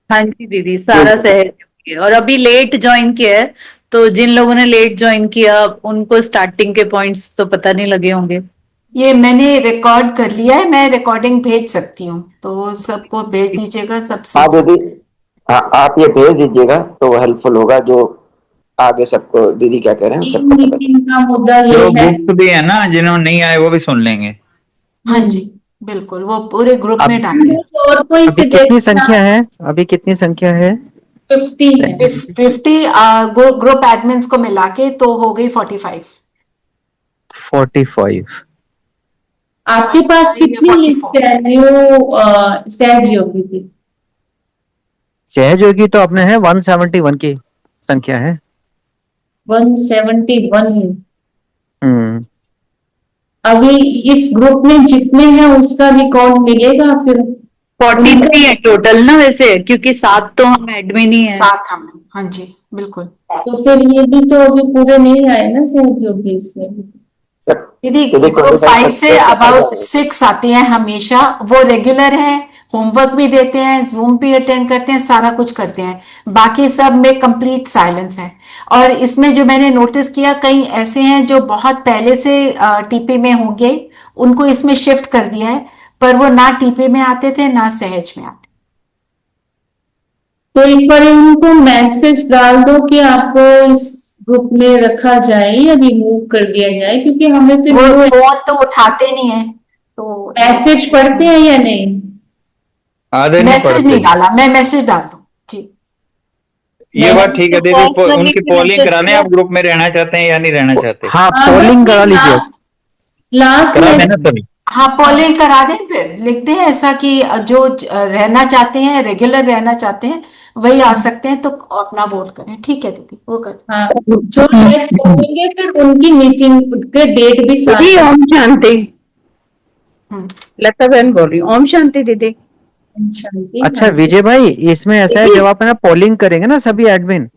हाँ जी दीदी, सारा सहज योगी है। और अभी लेट ज्वाइन किया है, तो जिन लोगों ने लेट ज्वाइन किया उनको स्टार्टिंग के पॉइंट्स तो पता नहीं लगे होंगे। ये मैंने रिकॉर्ड कर लिया है, मैं रिकॉर्डिंग भेज सकती हूँ, तो सबको भेज दीजिएगा, सब हाँ सुन सकते दीदी, हाँ आप ये भेज दीजिएगा तो वो हेल्पफुल होगा, जो आगे सबको दीदी क्या कह रहे हैं हैं। सबको पता मीटिंग का मुद्दा ये जो है। गुप्त भी है ना, जिन्होंने नहीं आए वो भी सुन लेंगे। हाँ जी बिल्कुल, वो पूरे ग्रुप अब में डालेंगे। और कोई अभी कितनी सजेशन संख्या है? अभी कितनी संख्या है? 50 है। 50 ग्रुप एडमिन्स को मिला के तो हो गई 45। 45। आपके पास कितनी लिस्ट है न्यू सहयोगी की? सहयोगी तो अपने है 171 की संख्या है। 171। हम्म। अभी इस ग्रुप में जितने हैं उसका रिकॉर्ड मिलेगा फिर? 43 है टोटल ना वैसे, क्योंकि 7 तो हम एडमिन ही है। 7 हम, हाँ जी बिल्कुल। तो फिर ये भी तो अभी पूरे नहीं आए ना सहयोगी इसमें भी। दीदी ग्रुप 5 से अबाउट 6 आते हैं हमेशा, वो रेगुलर हैं, होमवर्क भी देते हैं, जूम भी अटेंड करते हैं, सारा कुछ करते हैं। बाकी सब में कंप्लीट साइलेंस है। और इसमें जो मैंने नोटिस किया, कई ऐसे हैं जो बहुत पहले से टीपी में होंगे, उनको इसमें शिफ्ट कर दिया है, पर वो ना टीपी में आते थे ना सहज में आते। तो एक बार उनको मैसेज डाल दो कि आपको इस ग्रुप में रखा जाए या रिमूव कर दिया जाए, क्योंकि हमें फिर वो फोन तो उठाते नहीं है, तो मैसेज पढ़ते हैं या नहीं? आधे नहीं मैसेज पढ़ते। नहीं डाला, मैं मैसेज डाल दूं जी। ये बात ठीक है दीदी, उनकी पोलिंग कराने, आप ग्रुप में रहना चाहते हैं या नहीं रहना चाहते? हाँ पोलिंग करा लीजिए। लास्ट करा में देना सर। हाँ पोलिंग करा दें, फिर लिखते हैं ऐसा कि जो रहना चाहते हैं, रेगुलर रहना चाहते हैं, वही आ सकते हैं, तो अपना वोट करें। ठीक है दीदी, वो कर। हाँ, जो यस बोलेंगे फिर उनकी मीटिंग के डेट भी साथ। दीदी ओम शांति। लता बहन बोल रही हूँ। ओम शांति दीदी। अच्छा विजय भाई, इसमें ऐसा है, जब आप है ना पोलिंग करेंगे ना सभी एडमिन,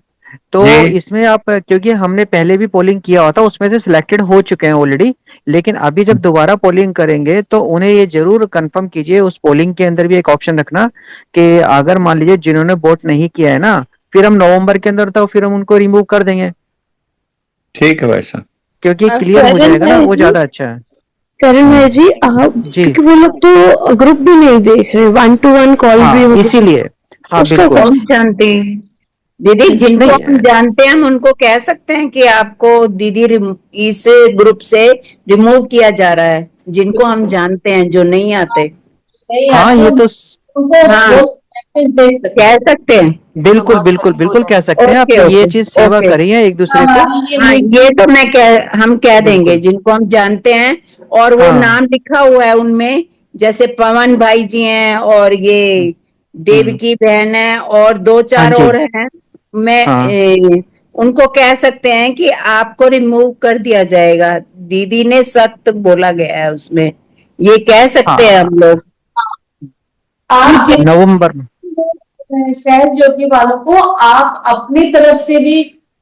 तो इसमें आप, क्योंकि हमने पहले भी पोलिंग किया हुआ था, उसमें से सिलेक्टेड हो चुके हैं ऑलरेडी, लेकिन अभी जब दोबारा पोलिंग करेंगे तो उन्हें ये जरूर कंफर्म कीजिए, उस पोलिंग के अंदर भी एक ऑप्शन रखना कि अगर मान लीजिए जिन्होंने वोट नहीं किया है ना, फिर हम नवंबर के अंदर तो फिर हम उनको रिमूव कर देंगे। ठीक है भाई साहब, क्योंकि क्लियर हो जाएगा ना, वो ज्यादा अच्छा है। करण भाई जी, आप क्योंकि वो लोग तो ग्रुप भी नहीं देख रहे, 1-to-1 कॉल भी हो, इसीलिए हाँ बिल्कुल। ओम शांति। दीदी जिनको हम जानते हैं हम उनको कह सकते हैं कि आपको दीदी इस ग्रुप से रिमूव किया जा रहा है, जिनको हम जानते हैं जो नहीं आते। हाँ ये तो हाँ कह सकते हैं, बिल्कुल बिल्कुल बिल्कुल कह सकते हैं। आप ये चीज सेवा करिए एक दूसरे को। हाँ ये तो हम कह देंगे जिनको हम जानते हैं, और वो नाम लिखा हुआ है उनमें, जैसे पवन भाई जी हैं, और ये देवकी बहन है, और 2-4 और हैं। मैं उनको कह सकते हैं कि आपको रिमूव कर दिया जाएगा, दीदी ने सख्त बोला गया है उसमें, ये कह सकते हैं हम लोग। आप नवंबर में सहयोगी वालों को आप अपनी तरफ से भी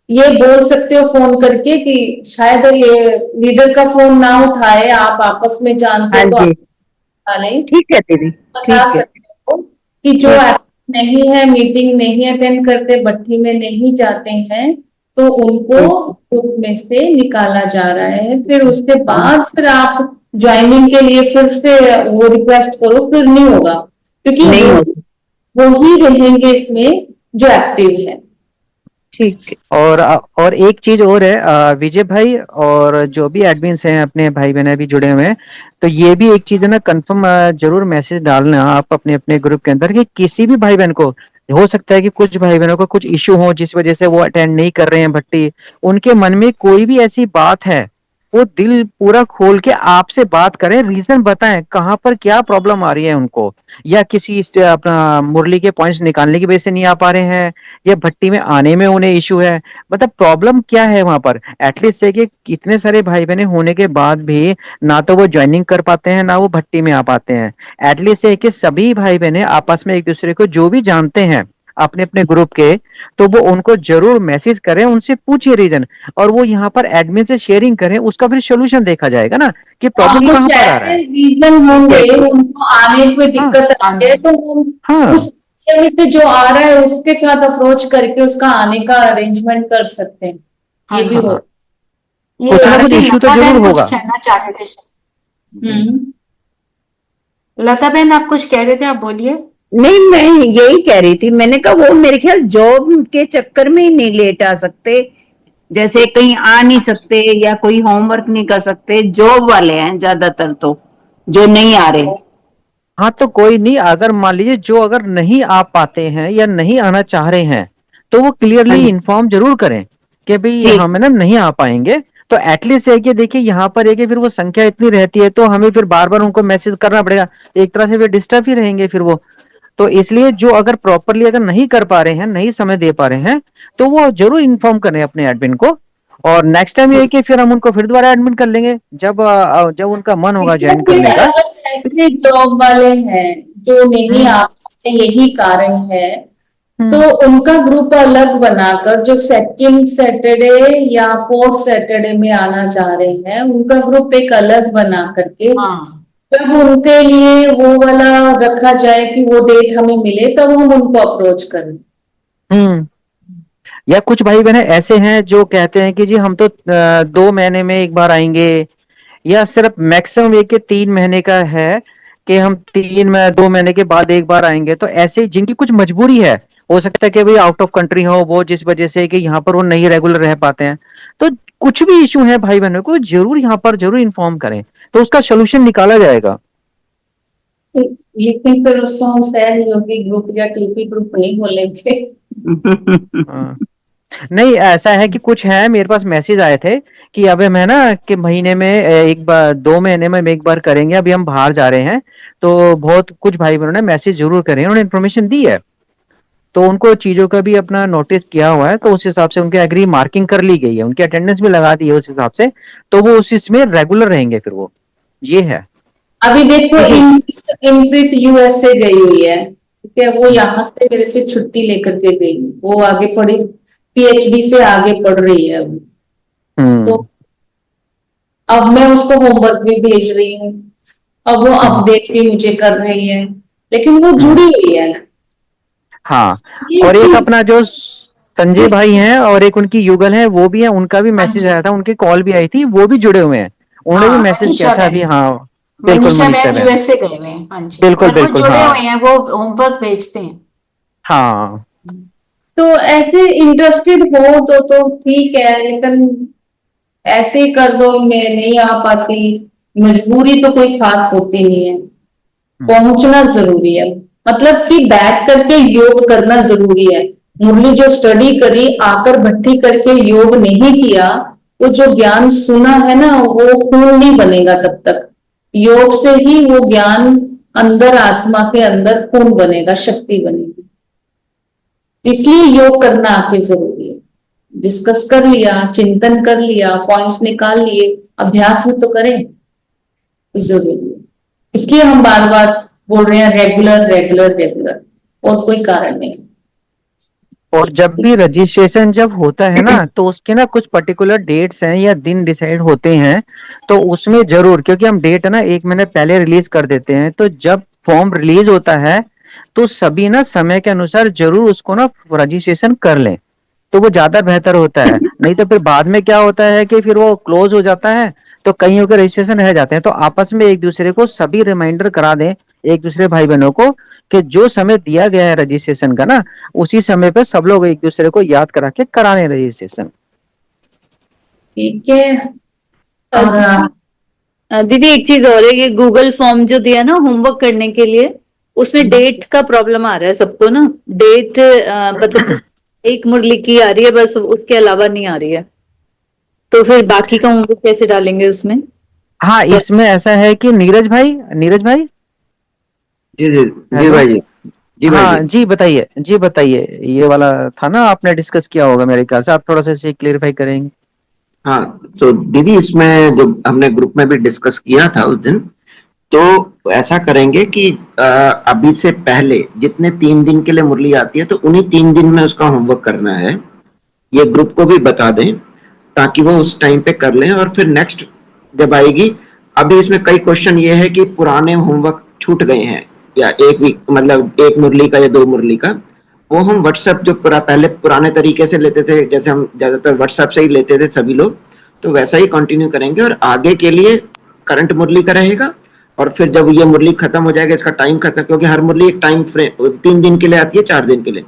ये बोल सकते हो फोन करके कि शायद ये लीडर का फोन ना उठाए, आप आपस में जानते हो तो ठीक है दीदी, बता सकते हो कि जो नहीं है, मीटिंग नहीं अटेंड करते, भट्टी में नहीं जाते हैं, तो उनको ग्रुप में से निकाला जा रहा है। फिर उसके बाद फिर आप ज्वाइनिंग के लिए फिर से वो रिक्वेस्ट करो, फिर नहीं होगा, क्योंकि वो ही रहेंगे इसमें जो एक्टिव है। ठीक। और एक चीज और है विजय भाई, और जो भी एडमिन्स हैं अपने भाई बहन भी जुड़े हुए हैं, तो ये भी एक चीज है ना, कंफर्म जरूर मैसेज डालना आप अपने अपने ग्रुप के अंदर, कि किसी भी भाई बहन को, हो सकता है कि कुछ भाई बहनों को कुछ इशू हो जिस वजह से वो अटेंड नहीं कर रहे हैं भट्टी, उनके मन में कोई भी ऐसी बात है, वो दिल पूरा खोल के आपसे बात करें, रीजन बताएं कहाँ पर क्या प्रॉब्लम आ रही है उनको, या किसी अपना मुरली के पॉइंट्स निकालने की वजह से नहीं आ पा रहे हैं, या भट्टी में आने में उन्हें इशू है, मतलब प्रॉब्लम क्या है वहां पर। एटलीस्ट है कि कितने सारे भाई बहने होने के बाद भी ना तो वो ज्वाइनिंग कर पाते हैं ना वो भट्टी में आ पाते हैं। एटलीस्ट है कि सभी भाई बहने आपस में एक दूसरे को जो भी जानते हैं, अपने अपने ग्रुप के, तो वो उनको जरूर मैसेज करें, उनसे पूछिए रीजन, और वो यहाँ पर एडमिन से शेयरिंग करें, उसका फिर सोल्यूशन देखा जाएगा ना कि प्रॉब्लम कहाँ कुछ पर आ रहा ऐसे है। रीजन होंगे उनको आने में कोई हाँ दिक्कत आ रही है, तो हम हाँ उस area में से जो आ रहा है उसके साथ अप्रोच करके उसका आने का अरेंजमेंट कर सकते हैं, हाँ ये भी जी। हो। ये कुछ ना कुछ लता इश्यू तो जरूर बहन कुछ होगा। कहना चाह रहे थे। हम्म। लता बहन आप कुछ कह रहे थे, आप बोलिए। नहीं, मैं यही कह रही थी, मैंने कहा वो मेरे ख्याल जॉब के चक्कर में ही नहीं लेट आ सकते, जैसे कहीं आ नहीं सकते या कोई होमवर्क नहीं कर सकते, जॉब वाले हैं ज्यादातर तो जो नहीं आ रहे। हाँ तो कोई नहीं, अगर मान लीजिए जो अगर नहीं आ पाते हैं या नहीं आना चाह रहे हैं, तो वो क्लियरली इन्फॉर्म जरूर करें कि भाई ठीक। हम ना नहीं आ पाएंगे। तो एटलीस्ट है कि देखिए यहाँ पर है कि फिर वो संख्या इतनी रहती है, तो हमें फिर बार बार उनको मैसेज करना पड़ेगा, एक तरह से फिर डिस्टर्ब ही रहेंगे फिर वो। तो इसलिए जो अगर प्रॉपरली अगर नहीं कर पा रहे हैं, नहीं समय दे पा रहे हैं, तो वो जरूर इन्फॉर्म करें अपने एडमिन को, और नेक्स्ट टाइम ये कि फिर हम उनको फिर दोबारा एडमिन कर लेंगे जब जब उनका मन होगा ज्वाइन फिर करने का। अगर ऐसे जॉब वाले हैं जो नहीं आ पाते, यही कारण है, तो उनका ग्रुप अलग बनाकर जो सेकंड सैटरडे या फोर्थ सैटरडे में आना चाह रहे हैं, उनका ग्रुप एक अलग बना करके जब उनके लिए वो वाला रखा जाए कि वो डेट हमें मिले, तब हम उनको अप्रोच करें। या कुछ भाई बहन ऐसे हैं जो कहते हैं कि जी हम तो 2 महीने में एक बार आएंगे, या सिर्फ मैक्सिमम 1 के 3 महीने का है कि हम 2 महीने के बाद एक बार आएंगे। तो ऐसे जिनकी कुछ मजबूरी है, हो सकता है कि भाई आउट ऑफ कंट्री हो वो, जिस वजह से कि यहाँ पर वो नहीं रेगुलर रह पाते हैं, तो कुछ भी इशू है भाई बहनों को जरूर यहाँ पर जरूर इन्फॉर्म करें, तो उसका सोल्यूशन निकाला जाएगा। लेकिन फिर उसको हम सहयोगी ग्रुप या टीपी ग्रुप नहीं बोलेंगे। नहीं, ऐसा है कि कुछ है, मेरे पास मैसेज आए थे कि अबे मैं ना कि महीने में एक बार, 2 महीने में एक बार करेंगे, अभी हम बाहर जा रहे हैं। तो बहुत कुछ भाई बहनों ने मैसेज जरूर करे, उन्होंने इन्फॉर्मेशन दी है, तो उनको चीजों का भी अपना नोटिस किया हुआ है, तो उस हिसाब से उनके एग्री मार्किंग कर ली गई है, उनकी अटेंडेंस भी लगा दी है उस हिसाब से, तो वो उस इसमें रेगुलर रहेंगे फिर वो, ये है। अभी देखो इनप्रीत यूएसए गई हुई है, ठीक है, वो यहाँ से मेरे से छुट्टी लेकर के गई, वो आगे पढ़ी, पीएचडी से आगे पढ़ रही है अभी। तो अब मैं उसको होमवर्क भी भेज रही हूँ, अब वो अपडेट भी मुझे कर रही है, लेकिन वो जुड़ी हुई है। हाँ, और एक अपना जो संजय भाई हैं और एक उनकी युगल है, वो भी है, उनका भी मैसेज आया था, उनकी कॉल भी आई थी, वो भी जुड़े हुए हैं, उन्होंने भी मैसेज किया था अभी। हाँ बिल्कुल, मनीषा मनीषा बहन बहन यूएसए गए हुए हैं। हाँ जी, बिल्कुल और वो बिल्कुल। जुड़े हाँ हुए हैं, वो होमवर्क भेजते हैं। हाँ, तो ऐसे इंटरेस्टेड हो तो ठीक है, लेकिन ऐसे ही कर दो मैं नहीं आ पाती, मजबूरी तो कोई खास होती नहीं है, पहुंचना जरूरी है, मतलब कि बैठ करके योग करना जरूरी है। मुरली जो स्टडी करी, आकर भट्टी करके योग नहीं किया, तो जो ज्ञान सुना है ना, वो खून नहीं बनेगा तब तक। योग से ही वो ज्ञान अंदर, आत्मा के अंदर खून बनेगा, शक्ति बनेगी। इसलिए योग करना आके जरूरी है। डिस्कस कर लिया, चिंतन कर लिया, पॉइंट्स निकाल लिए, अभ्यास में तो करें, जरूरी है। इसलिए हम बार बार बोल रहे हैं रेगुलर रेगुलर रेगुलर, और कोई कारण नहीं। और जब भी रजिस्ट्रेशन जब होता है ना, तो उसके ना कुछ पर्टिकुलर डेट्स हैं या दिन डिसाइड होते हैं, तो उसमें जरूर, क्योंकि हम डेट है ना 1 महीने पहले रिलीज कर देते हैं, तो जब फॉर्म रिलीज होता है तो सभी ना समय के अनुसार जरूर उसको ना रजिस्ट्रेशन कर लें, तो वो ज्यादा बेहतर होता है। नहीं तो फिर बाद में क्या होता है कि फिर वो क्लोज हो जाता है, तो कईयों के रजिस्ट्रेशन रह जाते हैं। तो आपस में एक दूसरे को सभी रिमाइंडर करा दें, एक दूसरे भाई बहनों को, कि जो समय दिया गया है रजिस्ट्रेशन का ना, उसी समय पे सब लोग एक दूसरे को याद करा के कराने रजिस्ट्रेशन। ठीक है। दीदी एक चीज और है, ये गूगल फॉर्म जो दिया ना होमवर्क करने के लिए, उसमें डेट का प्रॉब्लम आ रहा है सबको ना, डेट मतलब एक मुरली की आ रही है बस, उसके अलावा नहीं आ रही है, तो फिर बाकी का होमवर्क कैसे डालेंगे उसमें? हाँ, इसमें ऐसा है कि नीरज भाई जी जी जी भाई जी, जी भाई हाँ जी। जी बताइए, ये वाला था ना, आपने डिस्कस किया होगा मेरे ख्याल से, आप थोड़ा सा इसे क्लियरिफाई करेंगे। हाँ तो दीदी, इसमें जो हमने ग्रुप में भी डिस्कस किया था उस दिन, तो ऐसा करेंगे कि अभी से पहले जितने 3 दिन के लिए मुरली आती है तो उन्हीं 3 दिन में उसका होमवर्क करना है। ये ग्रुप को भी बता दें ताकि वो उस टाइम पे कर लें और फिर नेक्स्ट जब आएगी, अभी इसमें कई क्वेश्चन ये है कि पुराने होमवर्क छूट गए हैं या एक वीक मतलब एक मुरली का या 2 मुरली का, वो हम व्हाट्सएप जो पहले पुराने तरीके से लेते थे, जैसे हम ज्यादातर व्हाट्सएप से ही लेते थे सभी लोग, तो वैसा ही कंटिन्यू करेंगे और आगे के लिए करंट मुरली का रहेगा। और फिर जब ये मुरली खत्म हो जाएगा, इसका टाइम खत्म, क्योंकि हर मुरली एक टाइम फ्रेम 3 दिन के लिए आती है, 4 दिन के लिए,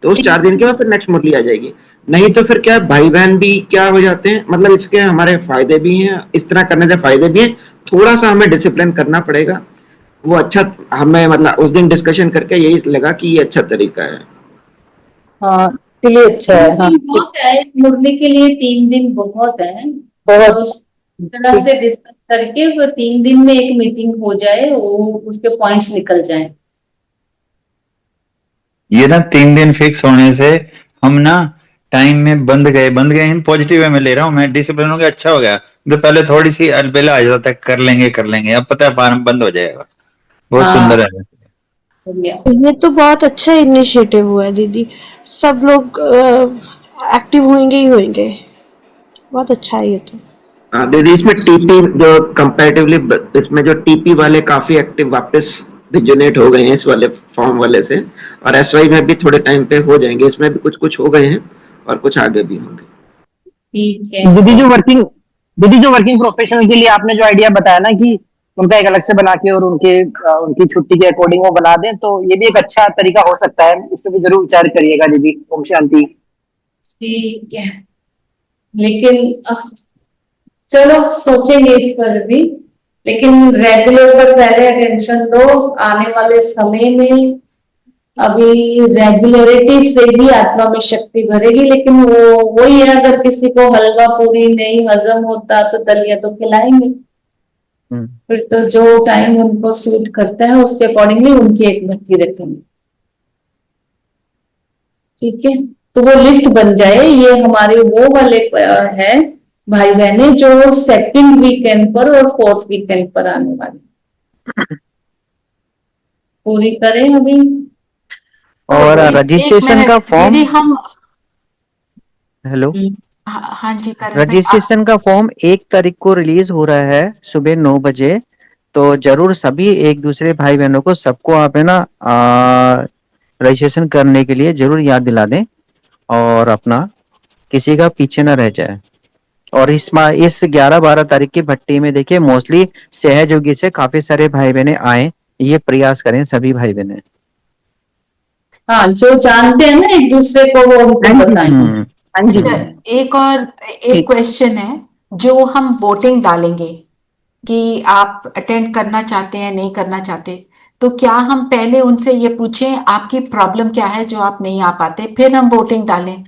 तो उस 4 दिन के बाद फिर नेक्स्ट मुरली आ जाएगी। नहीं तो फिर क्या भाई बहन भी क्या हो जाते हैं, मतलब इसके हमारे फायदे भी हैं, इस तरह करने से फायदे भी हैं, थोड़ा सा हमें डिसिप्लिन करना पड़ेगा। वो अच्छा हमें मतलब उस दिन डिस्कशन करके यही लगा कि ये अच्छा तरीका है। हाँ, चलिए अच्छा है। हाँ, बहुत है मुरली के लिए 3 दिन बहुत है। बहुत उस तरह से डिस्कस करके फिर 3 दिन में एक मीटिंग हो जाए, वो उसके पॉइंट्स निकल जाए। ये ना 3 दिन फिक्स होने से हम ना टाइम में बंद गए इन पॉजिटिव वे में ले रहा हूँ मैं, डिसिप्लिन हो गया, अच्छा हो गया। तो पहले थोड़ी सी अलबेला आ जाता है, कर लेंगे, अब पता है फार्म बंद हो जाएगा। बहुत सुंदर है। ये तो बहुत अच्छा इनिशिएटिव हुआ है दीदी, सब लोग एक्टिव होंगे ही होंगे, बहुत अच्छा है ये तो। हाँ दीदी, इसमें टीपी जो कंपैरेटिवली इसमें जो टीपी वाले काफी एक्टिव वापस रिजोनेट हो गए हैं इस वाले फॉर्म वाले से, और एसवाई में भी थोड़े टाइम पे हो जाएंगे, इसमें भी कुछ हो गए हैं और कुछ आगे भी होंगे। ठीक है दीदी जो वर्किंग प्रोफेशनल के लिए आपने जो आइडिया बताया ना कि उनका एक अलग से बना के और उनकी छुट्टी के अकॉर्डिंग वो बना दें, तो ये भी एक अच्छा तरीका हो सकता है। इस पर भी जरूर विचार करिएगा दीदी। ओम शांति। ठीक है, लेकिन चलो सोचेंगे इस पर भी, लेकिन रेगुलर पर पहले अटेंशन दो। आने वाले समय में अभी रेगुलरिटी से ही आत्मा में शक्ति भरेगी, लेकिन वो वही है, अगर किसी को हलवा पूरी नहीं हजम होता तो दलिया तो खिलाएंगे। फिर तो जो टाइम उनको सूट करता है उसके अकॉर्डिंगली उनकी एक मट्टी रखेंगे। ठीक है, तो वो लिस्ट बन जाए। ये हमारे वो वाले है भाई बहने जो 2nd वीकेंड पर और 4th वीकेंड पर आने वाले, पूरी करें अभी। और रजिस्ट्रेशन का फॉर्म, दीदी हम हेलो, हाँ जी करण भाई, रजिस्ट्रेशन का फॉर्म 1 तारीख को रिलीज हो रहा है सुबह 9 बजे। तो जरूर सभी एक दूसरे भाई बहनों को सबको आप है ना रजिस्ट्रेशन करने के लिए जरूर याद दिला दें और अपना किसी का पीछे ना रह जाए। और इस 11-12 तारीख की भट्टी में देखिए मोस्टली सहयोगी से काफी सारे भाई बहने आए, ये प्रयास करें सभी भाई बहने। हाँ, जो जानते हैं ना एक दूसरे को वो उनको बताएं। अच्छा एक क्वेश्चन है, जो हम वोटिंग डालेंगे कि आप अटेंड करना चाहते हैं नहीं करना चाहते, तो क्या हम पहले उनसे ये पूछें आपकी प्रॉब्लम क्या है जो आप नहीं आ पाते, फिर हम वोटिंग डालें?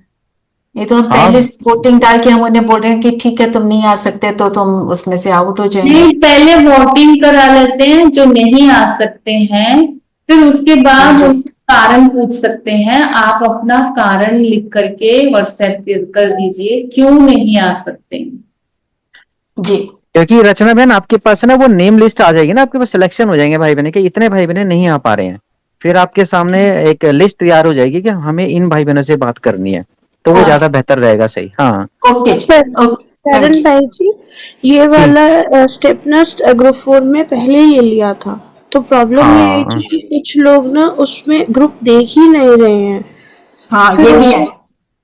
नहीं तो हम पहले से वोटिंग डाल के हम उन्हें बोल रहे हैं कि ठीक है तुम नहीं आ सकते तो तुम उसमें से आउट हो जाएंगे। नहीं, पहले वोटिंग करा लेते हैं जो नहीं आ सकते हैं, फिर उसके बाद कारण पूछ सकते हैं। आप अपना कारण लिख करके व्हाट्सएप कर दीजिए क्यों नहीं आ सकते जी। क्योंकि रचना बहन आपके पास ना वो नेम लिस्ट आ जाएगी ना, आपके पास सिलेक्शन हो जाएंगे भाई बहन के, इतने भाई बहन नहीं आ पा रहे हैं, फिर आपके सामने एक लिस्ट तैयार हो जाएगी कि हमें इन भाई बहनों से बात करनी है, तो वो ज्यादा बेहतर रहेगा। सही, हाँ। करण भाई जी, ये वाला स्टेप ना ग्रुप 4 में पहले ये लिया था, तो प्रॉब्लम ये है कि कुछ लोग ना उसमें ग्रुप देख ही नहीं रहे हैं। हाँ, ये भी है।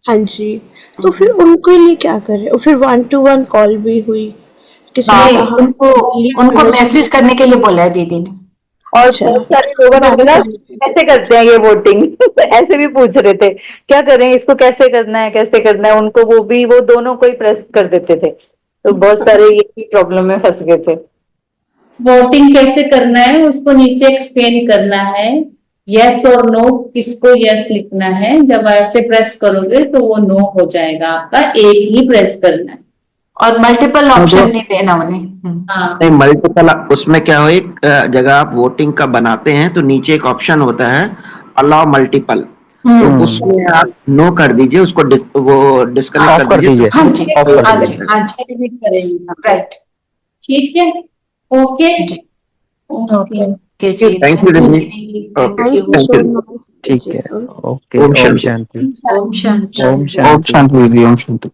हाँ जी, तो फिर उनके लिए क्या करें? और फिर 1-to-1 कॉल भी हुई, किसी उनको मैसेज करने के लिए बोला है दीदी ने। और बहुत सारे लोगों ने ना कैसे करते हैं ये वोटिंग ऐसे भी पूछ रहे थे क्या करें इसको, कैसे करना है उनको, वो दोनों को ही प्रेस कर देते थे, तो बहुत सारे ये भी प्रॉब्लम में फंस गए थे। वोटिंग कैसे करना है उसको नीचे एक्सप्लेन करना है, यस और नो, किसको यस लिखना है। जब ऐसे प्रेस करोगे तो वो नो हो जाएगा आपका, एक ही प्रेस करना है और मल्टीपल ऑप्शन नहीं देना उन्हें। नहीं, मल्टीपल उसमें क्या हो, एक जगह आप वोटिंग का बनाते हैं तो नीचे एक ऑप्शन होता है अलाउ मल्टीपल, तो उसमें आप नो कर दीजिए, उसको वो डिस्कनेक्ट कर दीजिए। हाँ जी, हाँ जी, हाँ जी, राइट, ठीक है, ओके, ओके जी, थैंक यू दीदी। Thank you. Thank you. ठीक है, ओके, ओम ओम शांति। शांति। ओम शांति। ओम ओम शांति। शांति दीदी, ओम शांति।